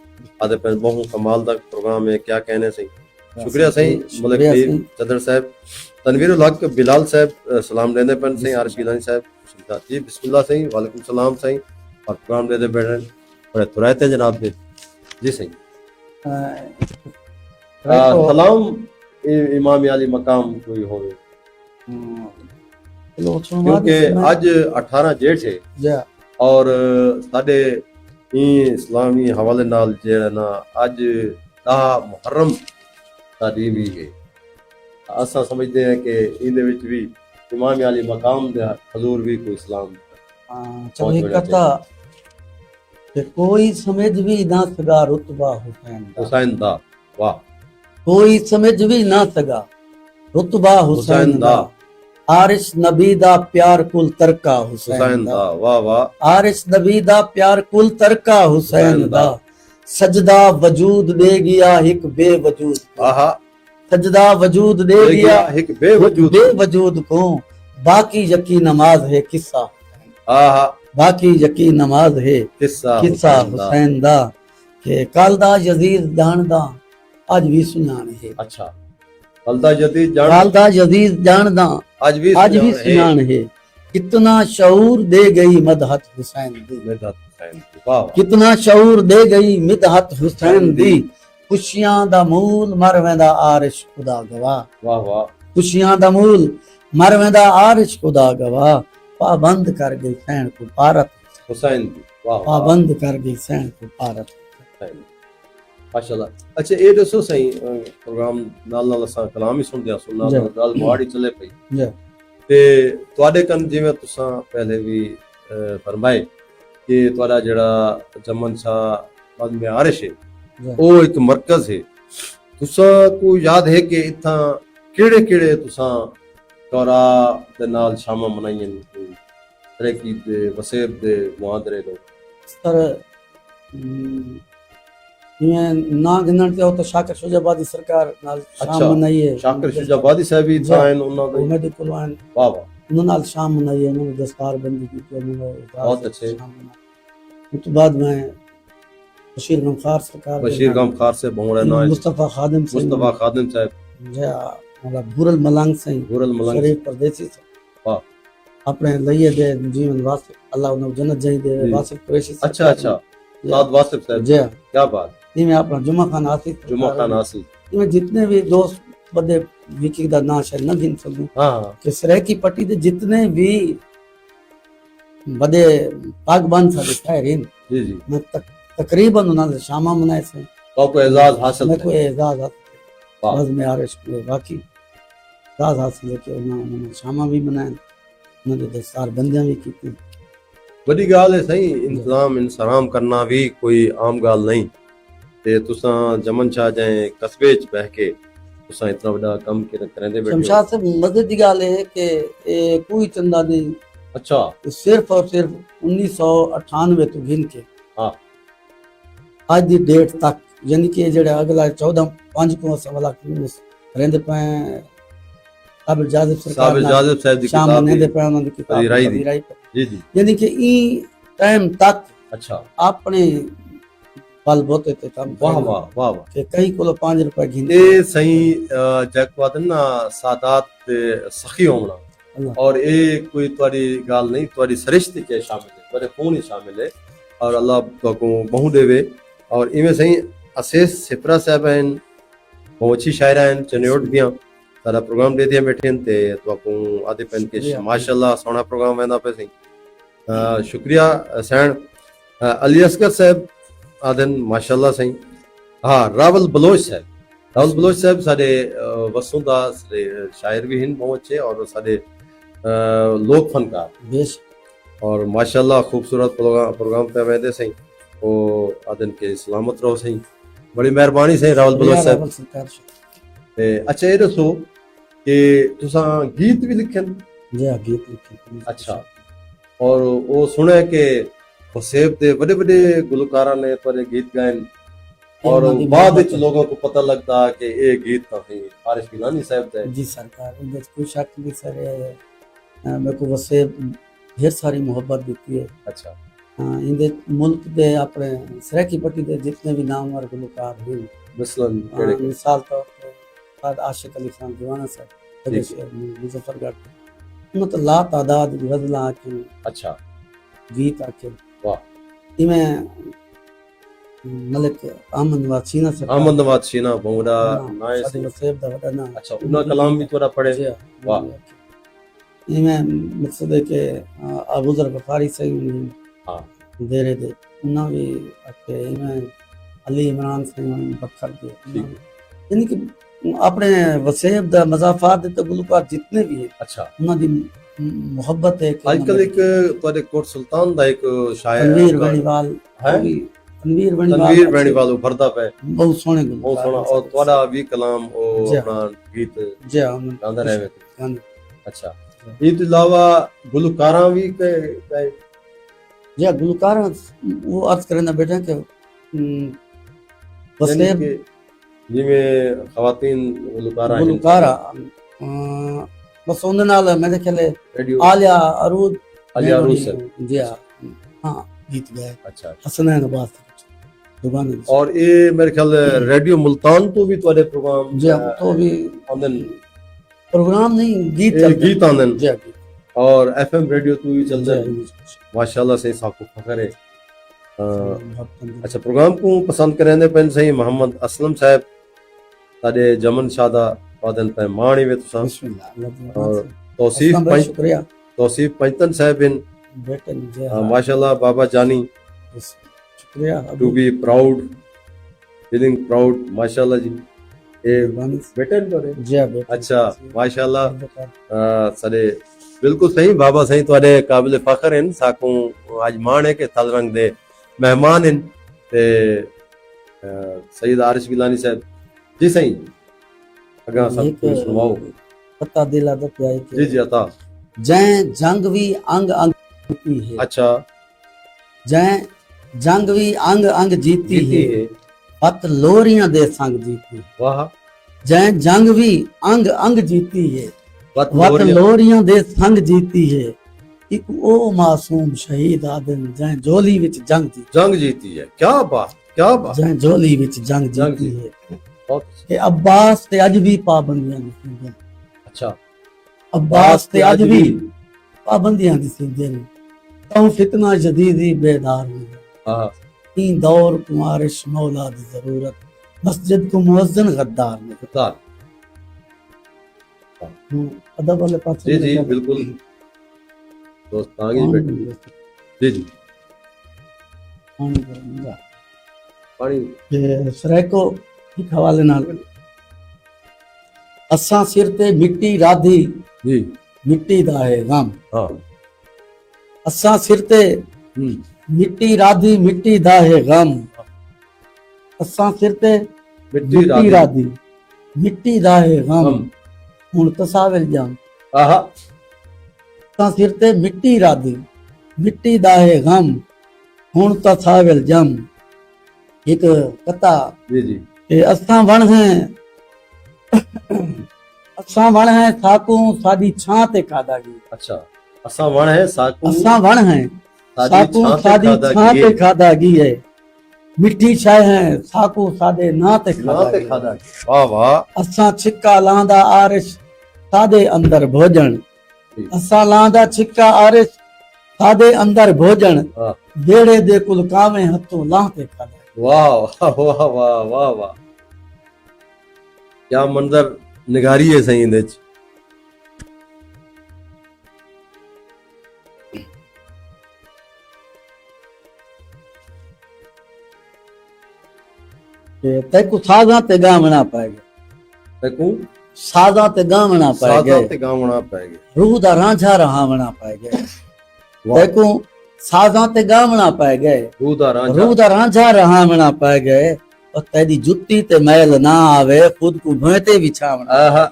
आदे पेन बहुत कमाल दा प्रोग्राम है क्या कहने सही शुक्रिया सही मलिक फहीम चदर साहब तनवीरुल हक बिलाल साहब सलाम लेने पेन सही आरिफ गिलानी साहब जी बिस्मिल्लाह सही वालेकुम सलाम सही और प्रोग्राम देते बैठे बड़े तुरायते जनाब दे जी सही सलाम इमाम अली मकाम कोई होवे क्योंकि आज 18 जेठ है और साडे इस्लामी हवाले नाल जेड़ा ना आज 10 मुहर्रम साडी भी है असा समझते हैं कि इंदे विच भी इमाम अली मकाम दे हजूर भी कोई इस्लाम चलो एक कथा कि कोई समझ भी ना सका रुतबा हुसैन दा वाह कोई समझ भी ना सका रुतबा हुसैन दा आरिश नबी दा प्यार कुल तरका हुसैन दा वाह वाह आरिश नबी दा प्यार कुल तरका हुसैन दा सजदा वजूद दे गया एक बेवजूद आहा सजदा वजूद दे गया एक बेवजूद को बाकी यकी नमाज है किस्सा आहा बाकी यकी नमाज है किस्सा हुसैन दा के कालदा यजीद जानदा आज भी सुनान है। अच्छा कालदा यजीद जानदा आज भी सुनान है कितना शऊर दे गई मदहत हुसैन दी कितना शऊर दे गई मदहत हुसैन दी खुशियां दा मूल मर वेंदा आरिश खुदा गवाह वाह वाह खुशियां दा मूल मर वेंदा आरिश खुदा गवाह पाबंद कर गई सैन को भारत हुसैन दी वाह पाबंद कर गई सैन को भारत माशाल्लाह। अच्छा ये दसो सही प्रोग्राम नाल नाल असां कलाम ही सुनदे सुनना गल बाड़ी चले पई ते तुहाडे कन जिवें तुसां पहले भी फरमाए कि तुहाडा जेड़ा जमन शाह बाद में आरिश है वो एक मरकज है तुसां को याद है कि इत्थां केड़े केड़े तुसां चौरा दे नाल शामां मनाइयां तरक्की दे वसेब दे मुआदरे दो सर इवें ना गिनण ते तो शाकिर शुजाबादी सरकार नाल अच्छा। शाम मनाई है शाकिर शुजाबादी साहब भी जी। ताइन ਉਹਨਾਂ वो ਦੇ मेडिकल वान ਵਾਹ ਵਾਹ उन्होंने नाल शाम मनाई है उन्होंने दस्तार बंदी की थी उन्होंने बहुत अच्छे। उसके बाद मैं बशीर गमखार सरकार दे बशीर नाल, गम खार से बहुरा ना मुस्तफा खादिम सिंह मुस्तफा खादिम साहब जे मतलब बुरल मलंग सिंह गुरल मलंग शरीफ परदेसी से वाह अपने लिए दे जीवन वास्ते अल्लाह उन्हें जन्नत जाई दे जी। वासिफ कुरैशी अच्छा अच्छा साद वासिफ साहब जी क्या बात इनमें अपना जुमा खान आसिफ जुमा खान आसिफ इनमें जितने भी दोस्त बदे विकी दा ना शायद न गिन सकूं हाँ हाँ कि सरायकी पट्टी दे जितने भी बदे पागबान साडे ठहरीन जी जी मैं तकरीबन उन्होंने शामा मनाए से तो को एजाज हासिल मैं है। कोई एजाज वाह। बस में आरिश में बाकी एजाज हासिल है कि उन्होंने शामा भी मनाए उन्होंने दस्तार बंदियां भी की वॾी ॻाल्हि है सही इंतजाम इंसराम करना भी कोई आम ॻाल्हि नहीं ते तुसां जमन शाह जंहिं कस्बे च बह के तुसां इतना वॾा कम करेंदे बैठे हो। शमशाद से मजे की गाल है कि कोई चंदा नहीं अच्छा सिर्फ और सिर्फ 1998 तो गिन के हाँ आज दी डेट तक यानी कि जेड़ा अगला 14 को सवाल रहंदे पे काबिल जाजिब सरकार साबिर जाजिब साहब दी शाम किताब ने है। पे उन्होंने किताब रिराई दी। रिराई जी जी यानी कि ई टाइम तक अच्छा अपने बल बोते ते काम वाह करना। वाह वाह वाह कि कई को 5 रुपए गिन ये सही जैक वादन ना सादात ते सखी होना अल्लाह। और ये कोई तुम्हारी गाल नहीं तुम्हारी सरिश्ते के शामिल है तुम्हारे खून ही शामिल है और अल्लाह तो को बहु देवे और इनमें सही असेस सिपरा साहब हैं बहुत अच्छी शायरा हैं चनियोट दियां सारा प्रोग्राम दे दिया बैठे हैं ते तो को आदे पेन के शुक्रिया। माशाल्लाह सोना प्रोग्राम वेंदा पे सही शुक्रिया सैन अली असगर साहब आदन माशाल्लाह सही हाँ रावल बलोच साहब रावल बलोच साहब साडे वसुंदा शायर भी हैं बहुत अच्छे और साडे लोक फनकार बेश और माशाल्लाह खूबसूरत प्रोग्राम पे वेंदे सही ओ आदन के सलामत रहो सही बड़ी मेहरबानी सही रावल बलोच साहब रावल सरकार ते अच्छा ये दसो कि तुसां गीत भी लिखन जी हाँ, गीत लिखे अच्छा और वो सुने के हुसैब दे बड़े बड़े गुलकारा ने पर गीत गायन और उन्होंने बाद मोहब्बत विच लोगों को पता लगता कि ये गीत तो है आरिफ गिलानी साहब दे जी सरकार इनमें कोई शक नहीं सर मेरे को वैसे ढेर सारी मोहब्बत देती है अच्छा इंदे मुल्क दे अपने सरायकी पट्टी दे जितने भी नामवर गुलकार हैं मसलन केड़े मिसाल तौर पे बाद आशिक अली खान दीवाना साहब ठीक मुजफ्फरगढ़ उन तो ला तादाद गजला आके अच्छा गीत आके वाह इमें मलिक अहमद वासीना से अहमद नवाज शीना बोंगड़ा नाए सादी से वसेब दा वडा ना अच्छा उनका कलाम भी थोड़ा पढ़े जी वाह। इमें मकसद है कि अबू जर गफारी से हाँ दे रहे थे उन्हें भी आके इमें अली इमरान से बखर दे ठीक है यानी कि अपने वसेब दा मजाफात दे गुलकार जितने भी है अच्छा उन्हां दी मोहब्बत है कि आजकल एक ਤੁਹਾਡੇ ਕੋਟ ਸੁਲਤਾਨ ਦਾ ਇੱਕ ਸ਼ਾਇਰ तनवीर बणीवाल है तनवीर तनवीर बेणीवाल उभरदा पे बहुत सोहने बहुत सोना और ਤੁਹਾਡਾ ਵੀ ਕਲਾਮ ਉਹ जी। ਆਪਣਾ ਗੀਤ जी हाँ, ਗਾਉਂਦਾ ਰਹੇ गांधी। अच्छा ਇਹ ਤੋਂ ਇਲਾਵਾ ਗੁਲਕਾਰਾਂ ਵੀ ਕਹੇ जी हाँ, गुलकार वो अर्ज करना बेटा कि वसेब ਜਿਵੇਂ ਖਵਾਤੀਨ ਗੁਲਕਾਰਾਂ हैं गुलकार बस उनके नाल मेरे ख्याल रेडियो आलिया अरूद आलिया अरूद से जी हाँ हाँ गीत गाए अच्छा हसनैन अब्बास दुबाने और ये मेरे ख्याल रेडियो मुल्तान तो भी ਤੁਹਾਡੇ प्रोग्राम जी हाँ, तो भी आंदन प्रोग्राम नहीं गीत ये चलते गीत आंदन जी हाँ, गीत। और एफएम रेडियो तो भी चलता है जी माशाल्लाह से साको फखर है हाँ, अच्छा प्रोग्राम को पसंद करेंदे पेन सही मोहम्मद असलम साहब साडे जमन शादा वादन पे माणी में तुसा बिस्मिल्लाह और तौसीफ शुक्रिया तौसीफ पंचतन साहब इन बेटे जी हाँ, माशाल्लाह बाबा जानी शुक्रिया to be proud feeling proud माशाल्लाह जी ए मेहरबानी बेटे पर जी हाँ, बेटे अच्छा माशाल्लाह साडे बिल्कुल सही बाबा सही ਤੁਹਾਡੇ काबिल फखर हैं साको आज मान है के थलरंग दे मेहमान हैं ते सईद आरिश गिलानी साहब जी सही अगा सब एक कुछ सुनाओ पता दिला दो प्याई जी के जी अता जै जंग भी अंग अंग जीती है अच्छा जै जंग भी अंग अंग जीती जीती है है वत लोरियां दे संग जीती वाह जै जंग भी अंग अंग जीती है वत वत लोरियां लोरियां दे संग जीती है एक ओ मासूम शहीद आदम जै झोली विच जंग जीती जंग जीती है क्या बात जै झोली विच जंग जंग जीती जीती है बहुत कि अब्बास ते अज भी पाबंदियां दिसदियां अच्छा अब्बास ते अज भी पाबंदियां दिसदियां तऊ फितना जदीदी बेदार में हाँ तीन दौर कुमारिश मौला दी जरूरत मस्जिद को मुअज्जिन गद्दार में उतार अदब वाले पास जी जी बिल्कुल दोस्त आगे बैठे जी जी पानी सरेको एक हवाले नाल असां सिर ते मिट्टी राधी जी मिट्टी दा है गम हाँ असां सिर ते मिट्टी राधी मिट्टी दा है गम असां सिर ते मिट्टी मिट्टी राधी मिट्टी दा है गम हुन तसाविल जाम आहा असां सिर ते मिट्टी राधी मिट्टी दा है गम हुन तसाविल जम एक कथा जी जी कि असां वण हैं असां वण हैं साकू साडी छां ते खादागी अच्छा असा वण है साकू असां वण हैं साकू साडी छां ते खादागी है मिठी शय है साकू साडे ना ते खादा वाह वाह असां छिक्का लांदा आरिश साडे अंदर भोजन असां लांदा छिक्का आरिश साडे अंदर भोजन हाँ। बेड़े दे कुल कावे हथों लां ते खादा वाह वाह वाह वाह वाह वाह क्या मंजर निगारी है सही इंदे च तैकू साजा ते गावना पाएगा तकू साजा ते गावना पाएगा सादा ते गावना पाएगा रूह दा रांझा रहावना पाएगा वाह तैकू साजा ते गावना पाएगा रूदा रांझा रूह दा रांझा रहावना पाएगा और तेरी जुत्ती ते मैल ना आवे खुद को भोए ते बिछावना आहा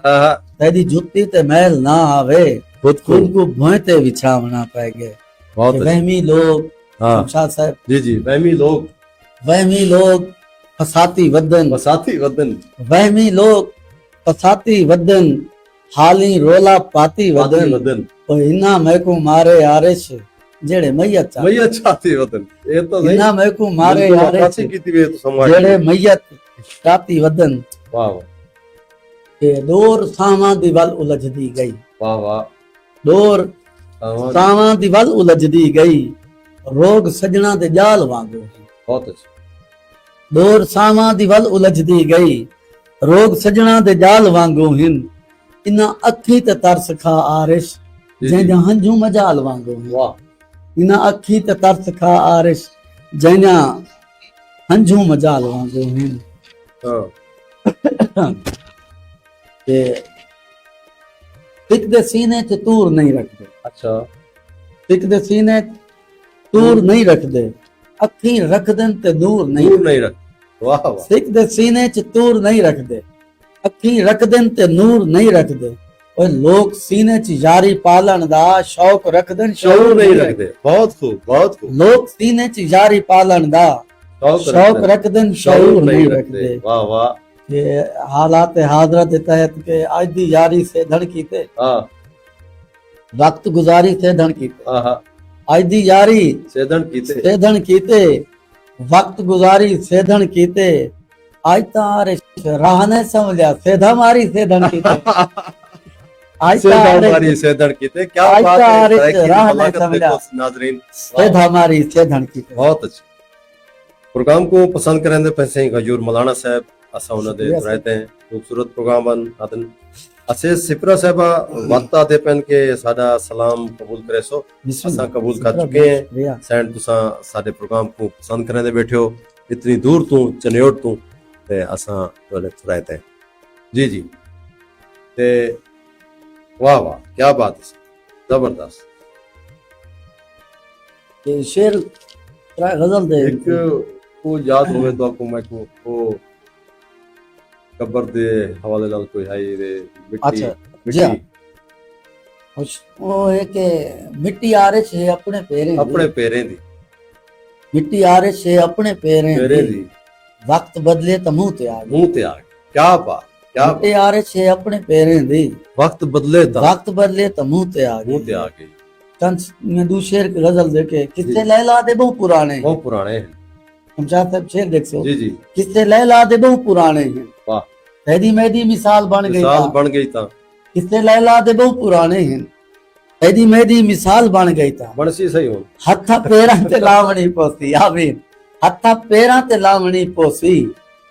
आहा तेरी जुत्ती ते मैल ना आवे खुद खुद को भोए ते बिछावना पाएगा बहुत अच्छा। वहमी लोग हाँ शमशाद साहब जी जी वहमी लोग फसाती वदन बसाती वतन वहमी लोग फसाती वदन हाली रोला पाती वदन वतन ओ इना मैकू मारे आरिश जेड़े मैयत चा मैया चाहती वतन ये तो नहीं इना मैकू मारे आरिश कासी की थी तो समाज जेड़े मैयत चाती वदन वाह वाह के दूर सावां दी वल उलझदी गई वाह वाह दूर आवाज सावां दी वल उलझदी गई रोग सजना दे जाल वांगू बहुत अच्छा दूर सावां दी वल उलझदी गई रोग सजना दे जाल वांगू हिन इना अखी ते तरस खा आरिश जी, जंहिंजा हंझू मजाल वांगू हिन वाह इना अखी ते तरस खा आरिश जंहिंजा हंझू मजाल वांगू हिन हाँ ते तिक दे सीने च तूर नहीं रखदे अच्छा तिक दे सीने तूर नहीं रखदे अखी रखदन ते दूर नहीं दूर नहीं रख वाह वाह सिख दे सीने च तूर नहीं रखदे अखी रखदन ते नूर नहीं रखदे और लोग सीने च यारी पालन दा शौक रखदन शौक नहीं रखते बहुत खूब लोग सीने च यारी पालन दा शौक रखदन शौर नहीं रखदे वाह वाह ये हालात हाजरा के तहत के आज दी यारी से धड़ कीते हाँ वक्त गुजारी से धड़ कीते हाँ आज दी यारी सेदन कीते सेधन कीते वक्त गुजारी सेधन कीते आज तारे राह ने समझा सेधा मारी सेधन कीते आज सेदन सेदन कीते क्या आज बात है तारे तरह की राह ने बलागत समझा देखो नाजरीन सेधा मारी सेधन कीते बहुत अच्छे प्रोग्राम को पसंद करें पैसे ही गजूर मौलाना साहब असा उन्होंने रहते हैं खूबसूरत प्रोग्राम बन आदन असे सिपरा साहबा वाता दे पेन के साडा सलाम कबूल करे सो असा कबूल कर चुके हैं सैंड तुसा साडे प्रोग्राम को पसंद करें दे बैठे हो इतनी दूर तू चनियोट तू ते असा तोले रहते हैं जी जी ते वाह वाह क्या बात है जबरदस्त ये शेर गजल दे एक को याद होवे तो आपको मैं को वो कब्र दे हवाले नाल कोई है रे मिट्टी अच्छा, मिट्टी वो है कि मिट्टी आरिश है अपने पैरें अपने पैरें दी मिट्टी आरिश है अपने पैरें पैरें दी वक्त बदले तो मुंह ते आ गए मुंह ते आ गए। क्या बात, क्या बात। यार छे अपने पैरें दी वक्त बदले तो वक्त बदले तो मुंह ते आ मुंह ते गए। आ गई। कंस में दू शेर की गजल देखे किस्से जी। लैला दे बहु पुराने हैं। बहुत पुराने हैं। शमशाद साहब शेर देख सो जी जी, किस्से लैला दे बहु पुराने हैं। वाह, तेरी मेरी मिसाल बन गई मिसाल था बन गई था। किस्से लैला दे बहु पुराने हैं। तेरी मेरी मिसाल बन गई था बनसी सही हो। हत्था पैरां ते लावणी पोसी आमीन हत्था पैरां ते लावणी पोसी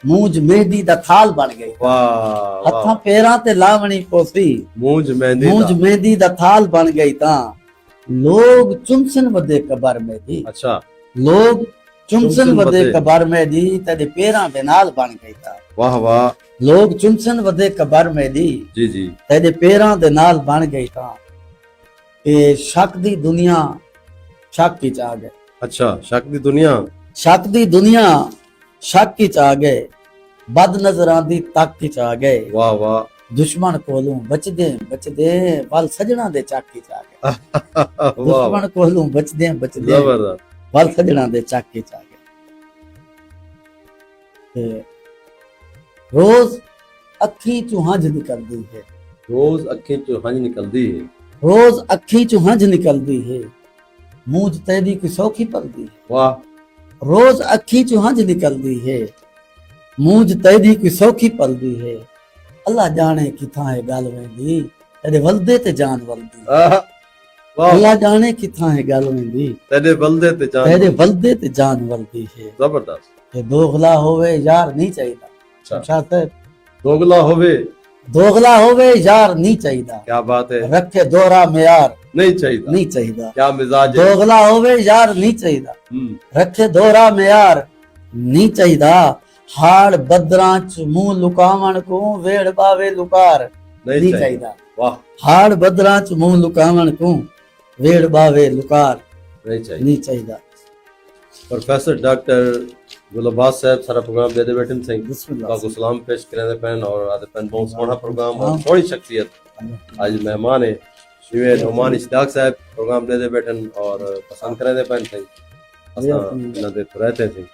मूंज मेहंदी दा थाल बन गई वाह हत्था वाह, पैरां ते लावणी पोसी मूंज मेहंदी मूंज दा। मेहंदी दा थाल बन गई ता लोग चुमसन वदे कबर में दी अच्छा, लोग चुमसन चुमसन वदे वधे। कबर में दी तेरे पैरां दे नाल बन गई ता वाह वाह, लोग चुमसन वदे कबर में दी जी जी, तेरे पैरां दे नाल बन गई ता ए शक दी दुनिया शक की आ गए अच्छा, शक दी दुनिया। शक दी दुनिया शक की आ गए बद नजरां दी तक की आ गए वाह वाह, दुश्मन कोलों बचदे बचदे वल सजना दे चक की आ गए वाह दुश्मन कोलों बचदे बचदे जबरदस्त। वल सजना दे चक की आ गए ते रोज अखी चों हंझ निकलदी है रोज अखी चो हंज निकलदी है। रोज अखी चों हंझ निकलदी है मूंज तेरी कोई सौखी पलदी है वाह, रोज अखी चों हंझ निकलदी है मूंज तेरी कोई सौखी पलदी है अल्लाह जाने किथां है गल वेंदी तेरे वलदे ते जान वलदी आह, वाह, अल्लाह जाने किथां है गल वेंदी तेरे बलदे ते जान। तेरे वलदे ते जान वलदी है जबरदस्त। ते दोगला होवे यार नहीं चाहिदा अच्छा, शमशाद साहब दोगला होवे। दोगला होवे यार नहीं चाहिदा क्या बात है, रखे दोहरा मेयार नहीं चाहिए। नहीं चाहिदा क्या मिजाज है। दोगला होवे यार नहीं चाहिदा रखे दोहरा मेयार नहीं चाहिदा हाड़ बदरां च मुंह लुकावण को वेड़ बावे लुकार नहीं चाहिदा वाह, हाड़ बदरां च मुंह लुकावण को वेड़ बावे लुकार नहीं चाहिए। नहीं चाहिदा प्रोफेसर डॉक्टर गुलबाज साहब सारा प्रोग्राम दे बैठे थे। बिस्मिल्लाह को सलाम पेश करें पेन और आदे पेन बहुत सोहना प्रोग्राम और हाँ। थोड़ी शख्सियत आज मेहमान है शिवे नोमान इश्तियाक साहब प्रोग्राम दे बैठन और पसंद करें पेन थे असा नदे रहते थे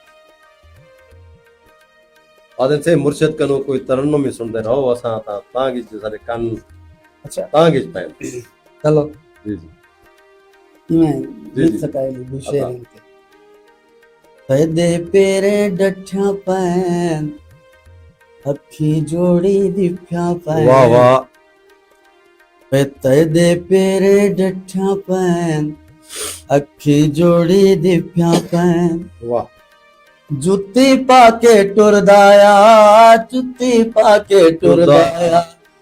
आदे से मुर्शिद कनो कोई तरन्नुम ही सुनते रहो असा तांगी सारे कान अच्छा तांगी पेन। चलो जी जी, मैं जी, लिख जी। सकाए दूसरे अता। इनके तदे पेरे डठा पैन अखी जोड़ी दिफ्या पैन वाह वाह, तदे पेरे डठा पैन अखी जोड़ी दिफ्या पैन वाह, जुत्ती पाके टुरदाया जुत्ती पाके टुरदाया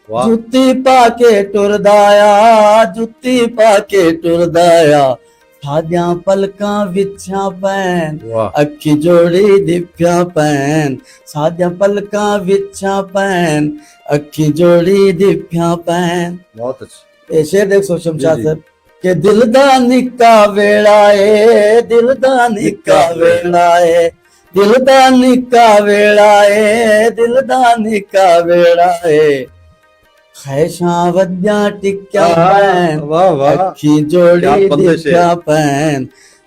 वाह, जुत्ती पाके टुरदाया जुत्ती पाके टुरदाया सादियां पलकां विछा पैन वाह, अखी जोड़ी दिफ्या पैन सादियां पलकां विछा पैन अखी जोड़ी दिफ्या पैन बहुत अच्छा। ए शेर देख सो शमशाद जी, जी। साहब के दिल दा निक्का वेड़ा ए दिल दा निक्का वेड़ा ए दिल दा निक्का वेड़ा ए दिल दा निक्का वेड़ा ए खैशां वद्या टिक्या पैन वाह वाह, अखी क्या जोड़ी बंदिश है। दिफ्या पैन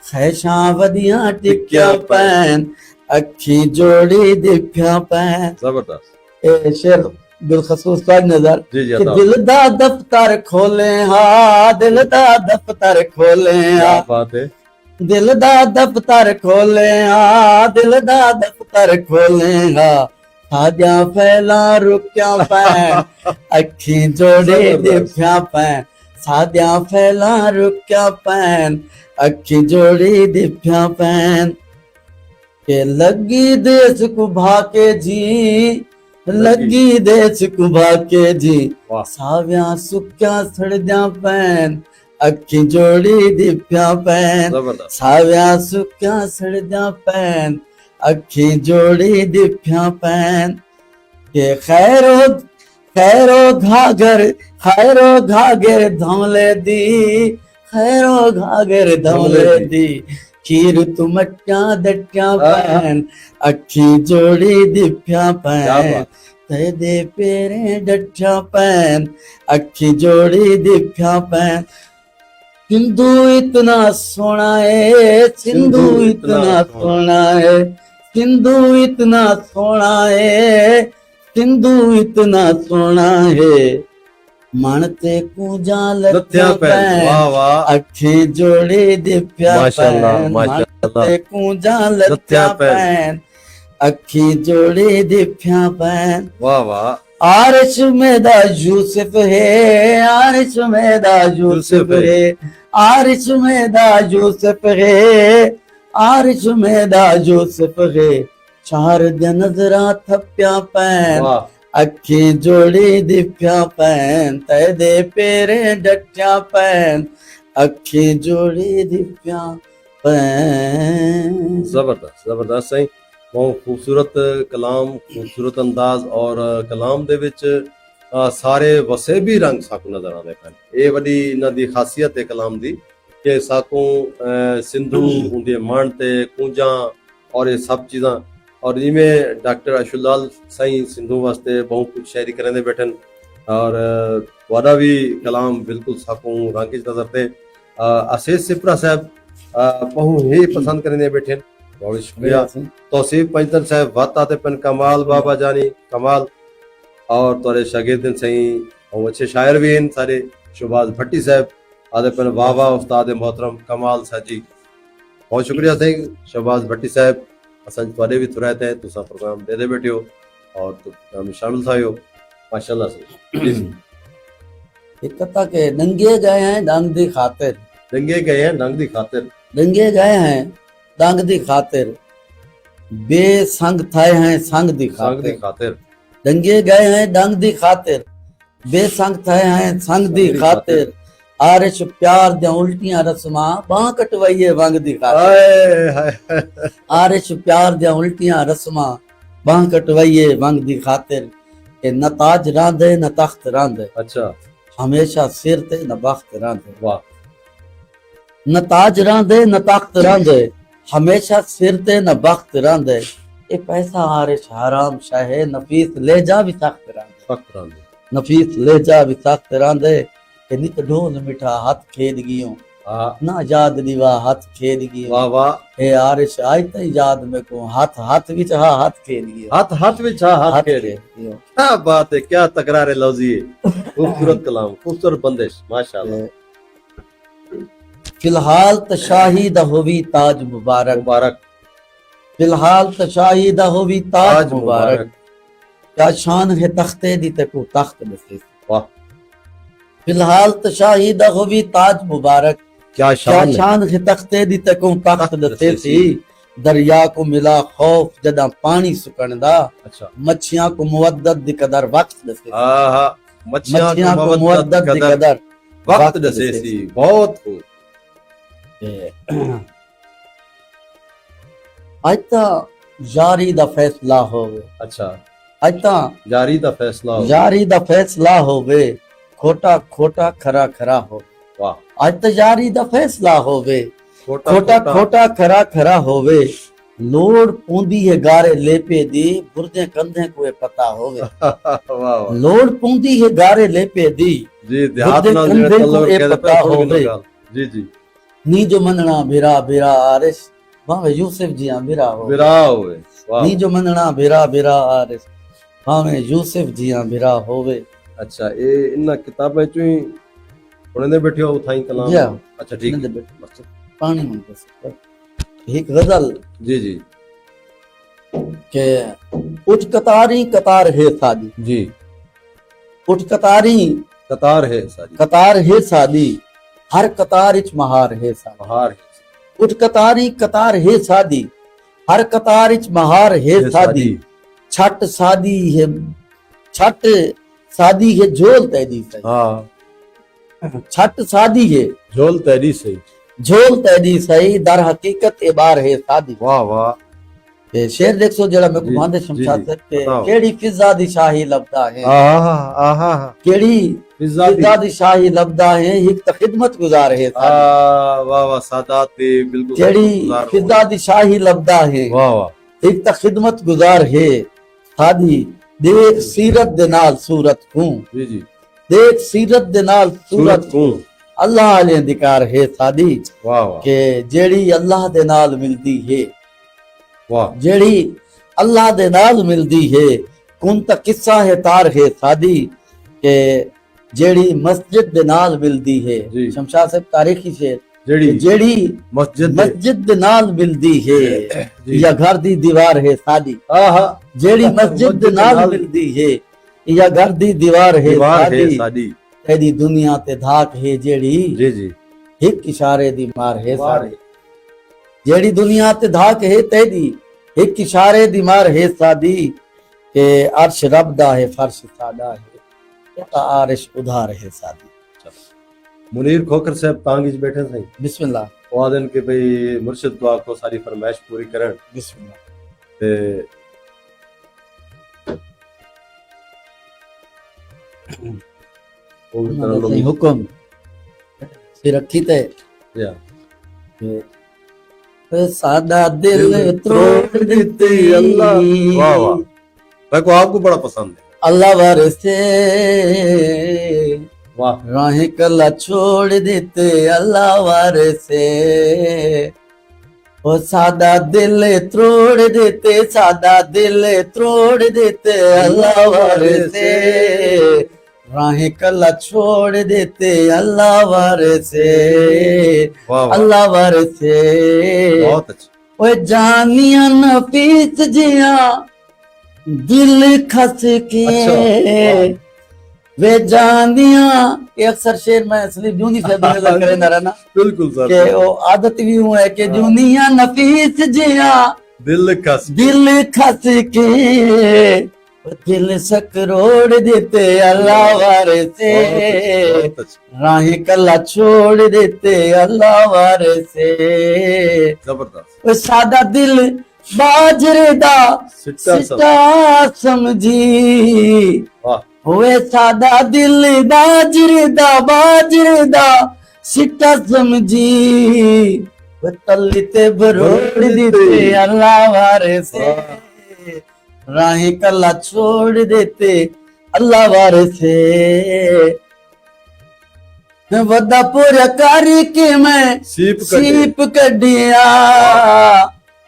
खैशां वदियां टिक्या पैन अखी जोड़ी दिफ्या पैन जबरदस्त। ए शेर बिलखसूस का नजर जी जी, कि अता। दिल दा दफ्तर खोले हा दिल दा दफ्तर खोले हा क्या बात है। दिल दा दफ्तर खोले हा दिल दा दफ्तर खोले हा सादियां फैला रुक्या पैन अखी जोड़ी दिफ्या पैन सादियां फैला रुक्या पैन अखी जोड़ी दिफ्या पैन के लगी देश को भाके जी लगी देश को भाके जी वाह, साव्या सुक्या सड़द्या पैन अखी जोड़ी दिफ्या पैन जबरदस्त। साव्या सुक्या सड़द्या पैन अखी जोड़ी दिफ्या पैन के खैरो घागर धमले दी खैरो घागर धमले दी खीर तुमट्या दट्या पैन अखी जोड़ी दिफ्या क्या पैन बात। तदे पेरे डठा पैन अखी जोड़ी दिफ्या पैन सिंधु इतना सोना है सिंधु इतना सोना है सिंधु इतना सोना है, सिंधु इतना सोना है, मणते कूजा लथ्या लथ्या पैन वाह पैन, वाह अखें जोड़े दिप्या माशाल्लाह पैन, माशाल्लाह मणते कूजा लथ्या लथ्या पैन पैन, अखें जोड़े दिप्या पैन। वाह वाह आरिश में दा यूसुफ है, आरिश में दा यूसुफ है, आरिश में दा यूसुफ है, आरिश में दा यूसुफ है, चार दिन नजरा थप्या पैन, वाह अखी जोड़ी दिप्या पैन, तै दे पेरे डट्या पैन, अखी जोड़ी दिप्या पैन। ਜ਼ਬਰਦਸਤ ਜ਼ਬਰਦਸਤ ਸਹੀ ਬਹੁਤ ਖੂਬਸੂਰਤ ਕਲਾਮ ਖੂਬਸੂਰਤ ਅੰਦਾਜ਼ ਔਰ ਕਲਾਮ ਦੇ ਵਿੱਚ ਸਾਰੇ ਵਸੇ ਵੀ ਰੰਗ ਸਾਕੂ ਨਜ਼ਰ ਆਉਂਦੇ ਪਏ ਇਹ ਵੱਡੀ ਇਹਨਾਂ ਦੀ ਖਾਸੀਅਤ ਹੈ ਕਲਾਮ ਦੀ ਕਿ ਸਾਕੂ ਸਿੰਧੂ ਹੁੰਦੇ ਮਣ ਤੇ ਕੂੰਜਾਂ ਔਰ ਇਹ ਸਭ ਚੀਜ਼ਾਂ ਔਰ ਜਿਵੇਂ ਡਾਕਟਰ ਅਸ਼ੁਲਾਲ ਸਾਈਂ ਸਿੰਧੂ ਵਾਸਤੇ ਬਹੁਤ ਕੁਝ ਸ਼ਾਇਰੀ ਕਰਦੇ ਬੈਠਨ ਔਰ ਵਾਦਾ ਵੀ ਕਲਾਮ ਬਿਲਕੁਲ ਸਾਕੂ ਰੰਗ ਚ ਨਜ਼ਰ ਤੇ ਅਸੀਸ ਸਿਪਰਾ ਸਾਹਿਬ बहु ही पसंद करने बैठे बहुत शुक्रिया तौसीफ पंचतन साहब वात आते पन कमाल बाबा जानी कमाल और तोरे शागिर्दन सही और अच्छे शायर भी हैं सारे शहबाज भट्टी साहब आते पन वाह वाह उस्ताद मोहतरम कमाल साजी बहुत शुक्रिया सही शहबाज भट्टी साहब असन तोरे भी थुराते हैं तुसा प्रोग्राम दे दे बैठे हो और तुम शामिल था हो माशाल्लाह से एक कथा के नंगे गए हैं डांग दी खातिर, दंगे गए हैं नंग दी खातिर नंगे गए हैं डांग दी खातिर, बेसंग थाए हैं संग दी संग दी खातिर, खातिर नंगे गए हैं डांग दी खातिर, बेसंग थाए हैं संग दी खातिर, आरिश प्यार दे उल्टियां रस्मा बां कटवाइए वंग दी खातिर, हाय हाय आरिश प्यार दे उल्टियां रस्मा बां कटवाइए वंग दी खातिर, के न ताज रांधे न तख्त रांधे, अच्छा हमेशा सिर ते न बख्त रांधे, वाह न ताज रांधे न तख्त रांधे, हमेशा सिर ते न बख्त रांधे, ए पैसा आरिश हराम शाहे, नफीस ले जा भी तख्त रांधे, फक्त रांधे नफीस ले जा भी तख्त रांधे, के नित ढोल मिठा हाथ खेद गियो, हाँ ना याद दिवा हाथ खेद गियो, वाह वाह हे आरिश आई तई याद में को हाथ हाथ विच हा हाथ खेद गियो, हाथ हाथ में छा हाथ हाथ खेल खेद गियो। क्या बात है क्या तकरार है लफ्जी है खूबसूरत कलाम खूबसूरत बंदिश माशाल्लाह फिलहाल तशाही दा होवी ताज मुबारक, मुबारक फिलहाल तशाही दा होवी ताज ताज मुबारक, मुबारक क्या शान है तख्ते दी ते को तख्त नसीब, वाह फिलहाल तशाही दा होवी ताज मुबारक, क्या क्या शान है शान है तख्ते दी ते को तख्त नसीब सी, दरिया को मिला खौफ जदा पानी सुकण दा, अच्छा मच्छियां को मुवद्दत दी कदर वक्त नसीब, आहा मच्छियां मच्छियां को मुवद्दत दी कदर वक्त दसे सी बहुत खूब ਅੱਜ ਤਾਂ ਯਾਰੀ ਦਾ ਫੈਸਲਾ ਹੋਵੇ, अच्छा ਅੱਜ ਤਾਂ जारी दा फैसला हो ਯਾਰੀ ਦਾ ਫੈਸਲਾ ਹੋਵੇ, ਖੋਟਾ ਖੋਟਾ ਖਰਾ ਖਰਾ ਹੋ, वाह ਅੱਜ ਤਾਂ ਯਾਰੀ ਦਾ ਫੈਸਲਾ ਹੋਵੇ, छोटा ਖੋਟਾ छोटा ਖੋਟਾ ਖਰਾ ਖਰਾ ਹੋਵੇ, ਲੋੜ ਪੂੰਦੀ ਹੈ ਗਾਰੇ ਲੇਪੇ ਦੀ, ਬੁਰਦੇ ਕੰਧੇ ਕੋਏ ਪਤਾ ਹੋਵੇ, वाह वाह ਲੋੜ ਪੂੰਦੀ ਹੈ ਗਾਰੇ ਲੇਪੇ ਦੀ, जी ध्यान बुद्धे नाल कंधे जेड़े को तल्लो ये कहदे पता पे होवे। जी जी नी जो मनना बिरा बिरा आरिश, भावे यूसुफ जिया बिरा हो, विरा होवे वाह नी जो मनना बिरा बिरा आरिश, भावे यूसुफ जिया बिरा होवे। अच्छा ये इन किताबें चो ही पढ़ने बैठे हो थाई कलाम या अच्छा ठीक नंद है बेटे बस पानी मन बस एक गजल जी जी के उठ कतारी कतार है सादी, जी उठ कतारी कतार है सारी कतार है सादी, हर कतार इच महार है सादी, बहार उठ कतारी कतार है सादी, हर कतार इच महार है है सादी, छट सादी है छट सादी है झोल तैदी सही, हाँ छट सादी है झोल तैरी से झोल तैदी सही, दर हकीकत ए बार है सादी। वाह वाह ते शेर देखो जरा मैं जी, कुमांदे जी, शमशाद जी, के बताओ। केड़ी फिजा दी शाही लबदा है, आहा आहा केड़ी पिज्जा दी फिजा दी शाही लबदा है, एक तो खिदमत गुजार है सादी, वाह वाह सादात दी बिल्कुल केड़ी गुजार हो। फिजा दी शाही लबदा है, वाह वाह एक तो खिदमत गुजार है सादी, देख सीरत दे नाल सूरत को, जी जी देख सीरत दे नाल सूरत सूरत को अल्लाह वाले दिकार है सादी, वाह वाह के जेड़ी अल्लाह दे नाल मिलदी है, वाह ਜਿਹੜੀ ਅੱਲਾ ਦੇ ਨਾਲ ਮਿਲਦੀ ਹੈ ਕੁਨ ਤਾਂ ਕਿੱਸਾ ਹੈ ਤਾਰ ਹੈ ਸਾਦੀ ਕਿ ਜਿਹੜੀ ਮਸਜਿਦ ਦੇ ਨਾਲ ਮਿਲਦੀ ਹੈ ਜੀ। ਸ਼ਮਸ਼ਾਦ ਸਾਹਿਬ ਤਾਰੀਖੀ ਸ਼ੇਰ जेड़ी ਜਿਹੜੀ मस्जिद ਮਸਜਿਦ ਦੇ ਨਾਲ ਮਿਲਦੀ ਹੈ जी। ਜਾਂ ਘਰ ਦੀ ਦੀਵਾਰ ਹੈ ਸਾਦੀ आहा ਜਿਹੜੀ ਮਸਜਿਦ ਦੇ ਨਾਲ ਮਿਲਦੀ ਹੈ ਜਾਂ ਘਰ ਦੀ ਦੀਵਾਰ ਹੈ दीवार है ਸਾਦੀ साडी ਇਹਦੀ ਦੁਨੀਆ ਤੇ ਧਾਕ ਹੈ ਜਿਹੜੀ जी जी ਇੱਕ ਇਸ਼ਾਰੇ ਦੀ ਮਾਰ ਹੈ वाह ਸਾਡੀ ਜਿਹੜੀ ਦੁਨੀਆ ਤੇ ਧਾਕ ਹੈ ਤੇਦੀ ਇੱਕ ਇਸ਼ਾਰੇ ਦੀ ਮਾਰ ਹੈ ਸਾਦੀ ਕਿ ਅਰਸ਼ ਰੱਬ ਦਾ ਹੈ ਫਰਸ਼ ਸਾਡਾ ਹੈ ਤਾਂ ਆਰਿਸ਼ ਉਧਾਰ ਹੈ ਸਾਦੀ मुनीर खोखर साहब तांग च बैठे सही बिस्मिल्लाह वो आदन के भाई मुर्शिद को आपको सारी फरमाइश पूरी करन बिस्मिल्लाह ते वो भी तरह सही लोग हुक्म सिर रखी ते या कि सादा दिल तोड़ देते अल्लाह वाह वाह मेरे को आपको बड़ा पसंद है अल्लाह वारसे वाह राहें कला छोड़ देते अल्लाह वारसे ओ सादा दिल तोड़ देते सादा दिल तोड़ देते अल्लाह वारसे राहें कला छोड़ देते अल्लाह वारसे वाह वाह अल्लाह वारसे बहुत अच्छा ओए जानिया नफीस जिया दिल खस के अच्छा, वे जानिया ये अक्सर शेर में असली जूनी से नजर करे ना रहना बिल्कुल सर कि वो आदत भी हुआ है कि दुनिया नफीस जिया दिल कस दिल खस के वो दिल सकरोड़ देते अल्लाह वारे से बहुत अच्छा राही कला छोड़ देते अल्लाह वारे से जबरदस्त वो सादा दिल बाजरे दा सिट्टा सब सिटा समझी वाह होए सादा दिल बाजरे दा सिटा समझी वो तल्ली ते बरोड़ देते अल्लाह वारे से राही कला छोड़ देते अल्लाह वारे से वदा पूरा कारी के मैं सीप कटे सीप कडिया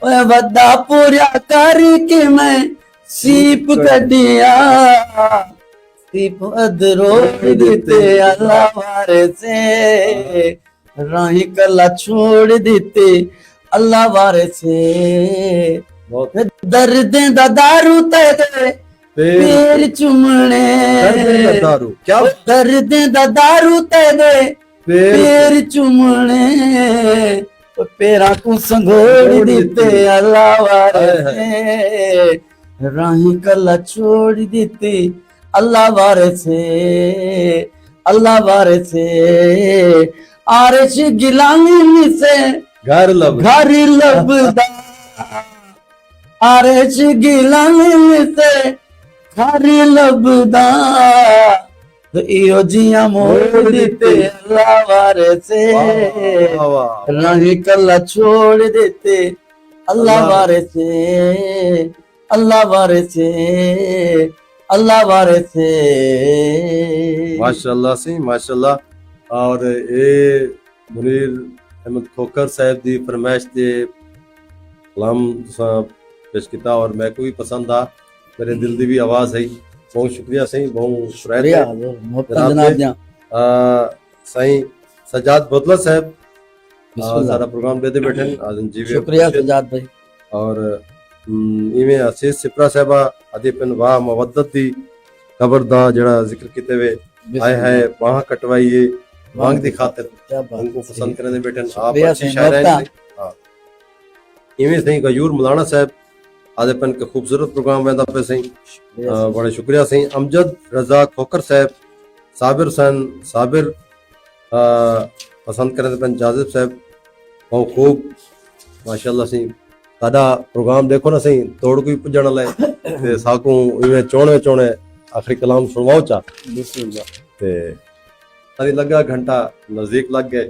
ओए वदा पूरा कारी के मैं सीप कडिया सीप अदरोड़ देते अल्लाह वारे से राही कला छोड़ देते अल्लाह वारे से बहुत दर्द दा दारू ते फिर पैर चुमने दारू क्या दर्द दा दारू ते फिर पैर चुमने पैरा को संघोड़ देते अल्लाह वारे राही कला छोड़ देते अल्लाह वारे से अल्लाह वारे से आरश गिलानी से घर लब घर लबदा आरश गिलानी से घर लबदा तो इयो जिया मोड़ देते अल्लाह वारे से वाह वाह राही कला छोड़ देते अल्लाह अल्लाह। वारे से अल्लाह वारे से अल्लाह वारे से माशाल्लाह सी माशाल्लाह और ये मुनीर अहमद खोखर साहब दी फरमाइश दे कलाम तुसां पेश किया और मैं को भी पसंद आ मेरे दिल दी भी आवाज है बहुत शुक्रिया सही बहुत शुक्रिया शुक्रिया मोहब्बत जनाब दियां साईं सजाद बोतला साहब बिस्मिल्लाह। सारा प्रोग्राम देते बैठे आजम जी भी शुक्रिया सजाद भाई और इवें आशीष सिपरा साहबा अदीपन वाह मवद्दत दी खबर दा जड़ा जिक्र किते वे आए है वहां कटवाइए मांग दी खातिर क्या बात उनको है। पसंद करने बैठे आप शुक्रिया अच्छी सही शायर हैं मौका। हाँ इवें सही गयूर मौलाना साहब आदेपन के खूबसूरत प्रोग्राम वेंदा पे सही बड़े शुक्रिया सही अमजद रजा खोकर साहब साबिर हुसैन साबिर पसंद करने पे जाजिब साहब बहुत खूब माशाल्लाह सही साडा प्रोग्राम देखो ना सही तोड़ कोई पुजण लाए ते साकू इवें चोणे आखिरी कलाम सुनवाओ चा बिस्मिल्लाह। ते सारी लगा घंटा नजदीक लग गए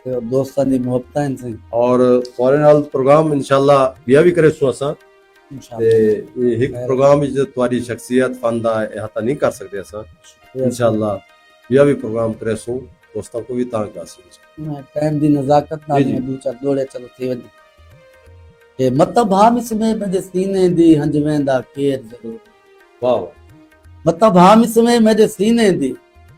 ते दोस्तां दी मोहब्बतां हैं सही और फौरन नाल प्रोग्राम इंशाल्लाह बिया भी करे सु असां ते इंशाअल्लाह ये एक प्रोग्राम विच तुम्हारी शख्सियत फन दा अहाता नहीं कर सकते असां इंशाल्लाह बिया भी प्रोग्राम करे सु दोस्तों को भी तां कर सु टाइम दी नजाकत नाल जी, जी। में दो चार दौड़े चलो थी वञे कि मत भामिस में मुझे सीने दी हंजवेंदा केर जरूर वाह वाह मत भामिस में मुझे सीने दी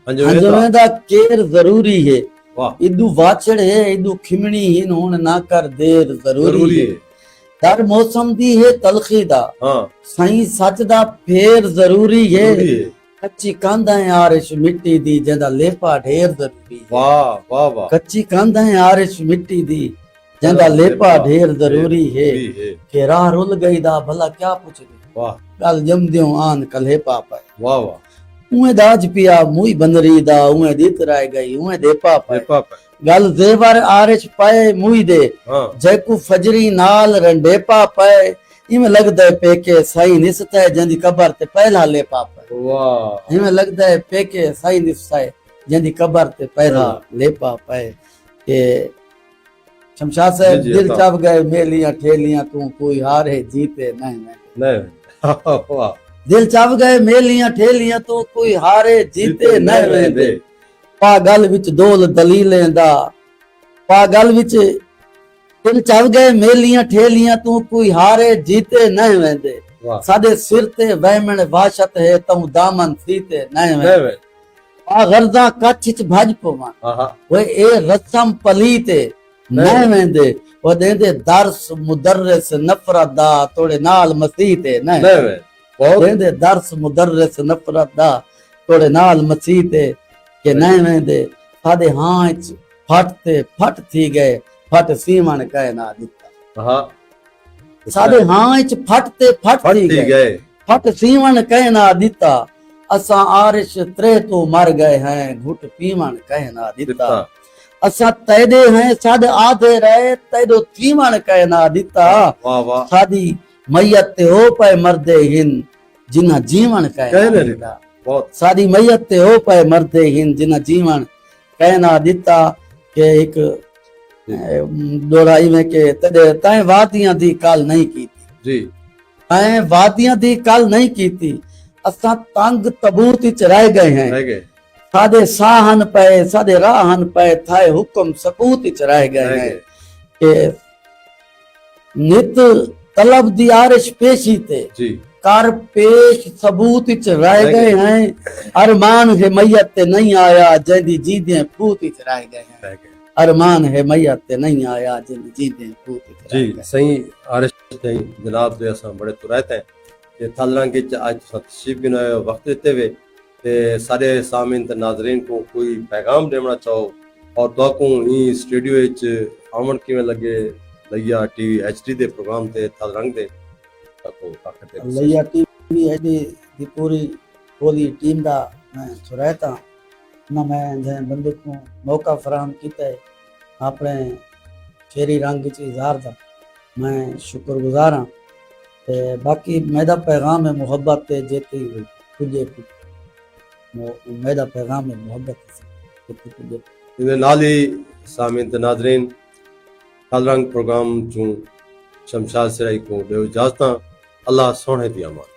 हंजवेंदा हंजवेंदा केर जरूरी है वाह इदू वाछड़ है इदू खिमणी हिन हुन ना कर देर जरूरी जरूरी है है दर मौसम दी है तलखी दा हाँ सही सच दा फेर जरूरी है जरूरी है कच्ची कंध है आरिश मिट्टी दी जंदा लेपा ढेर जरूरी है वाह वाह वाह कच्ची कंध है आरिश मिट्टी दी जंदा लेपा ढेर जरूरी है के राह रुल गई दा भला क्या पुछ दे वाह गल जमदियों आन कल्हे पापा वाह वाह उहे दाज पिया मुई बंदरी दा उहे दीत राय गई उहे दे पापा पापा गल जेवर आरिश पाए मुई दे हाँ जैकू फजरी नाल रंडेपा पाए इमें लगदा है पेके सही निसता है जंदी कबर ते पहला ले पापा वाह इमें लगदा है पेके सही निसता है जंदी कबर ते पहला ले पापा के शमशाद साहब जी, दिल अता। चाव गए मेलियां ठेलियां तू कोई हारे जीते नहीं मैं नहीं वाह दिल चाव गए मेलियां ठेलियां तू कोई हारे जीते नहीं वेंदे पागल विच दोल दलीलें दा पागल विच दिल चाव गए मेलियां ठेलियां तू कोई हारे जीते नहीं वेंदे वाह साडे सिर ते वहमण वाशत है तू दामन सीते नहीं नहीं वेंदे वे आ गर्दा कच्छ च भज पवां हाँ वे ए रसम पली ते नहीं वेंदे वो देंदे दर्स मुदर्रिस नफरत दा तोड़े नाल मसीह ते नहीं नहीं वे बहुत देंदे दर्स मुदर्रिस नफरत दा तोड़े नाल मसीह ते के नहीं वेंदे साडे हां च फट ते फट थी गए फट सीमन कह ना दिता हाँ साडे हां च फट ते फट फट थी थी गए गए फट सीमन कह ना दिता असा आरिश त्रे तो मर गए हैं घुट पीमन कह ना दिता दिता असा तैदे हैं साड आधे रहे तैदो थीमन कह ना दिता वाह वाह साडी मैयत ते हो पे मरदे हिन जिन्हा जीवन कह कह ना ना दिता बहुत साडी मैयत ते हो पे मरदे हिन जिन्हा जीवन कह ना दिता के एक दोराई में के तदे तय वादियां दी काल नहीं की जी तय वादियां दी काल नहीं की थी असा तंग तबूत विच रह गए हैं रह गए सादे साहन पे सादे राहन पे थाए हुक्म सकूत विच रह गए रह हैं गए के नित तलब दी आरिश पेशी ते जी कर पेश सबूत विच रह रह गए गए। हैं अरमान है मैयत ते नहीं आया जंदी जीदे फूत विच रह गए हैं रह गए अरमान है मैयत ते नहीं आया जंदी जीदे फूत विच रह जी गए सही आरिश ताईं जनाब दे असां बड़े तुरायत हैं ते थालरंग च अज तुसां तशरीफ गिनायो वक्त दिते वे ते सारे सामीन ते नाज़रीन को कोई पैगाम देना चाहो और तुहाकू ई स्टूडियो विच आवन किवें लगे लैया टीवी एचडी दे प्रोग्राम ते थालरंग दे ताको आखिर ते लैया टीवी एडी दी पूरी टीम दा मैं सुरायता ना मैं जै बंदे को मौका फराहम किया है अपने शेरी रंग च इजहार दा मैं शुक्रगुजार हाँ ते बाकी मेरा पैगाम है मोहब्बत ते जेती तुझे मेरा पैगाम है मोहब्बत से तुझे इहदे नाल ही सामीन ते नाज़रीन थालरंग प्रोग्राम चूं शमशाद सिराई को ॾियो इजाज़तां अल्लाह सोणे दी अमान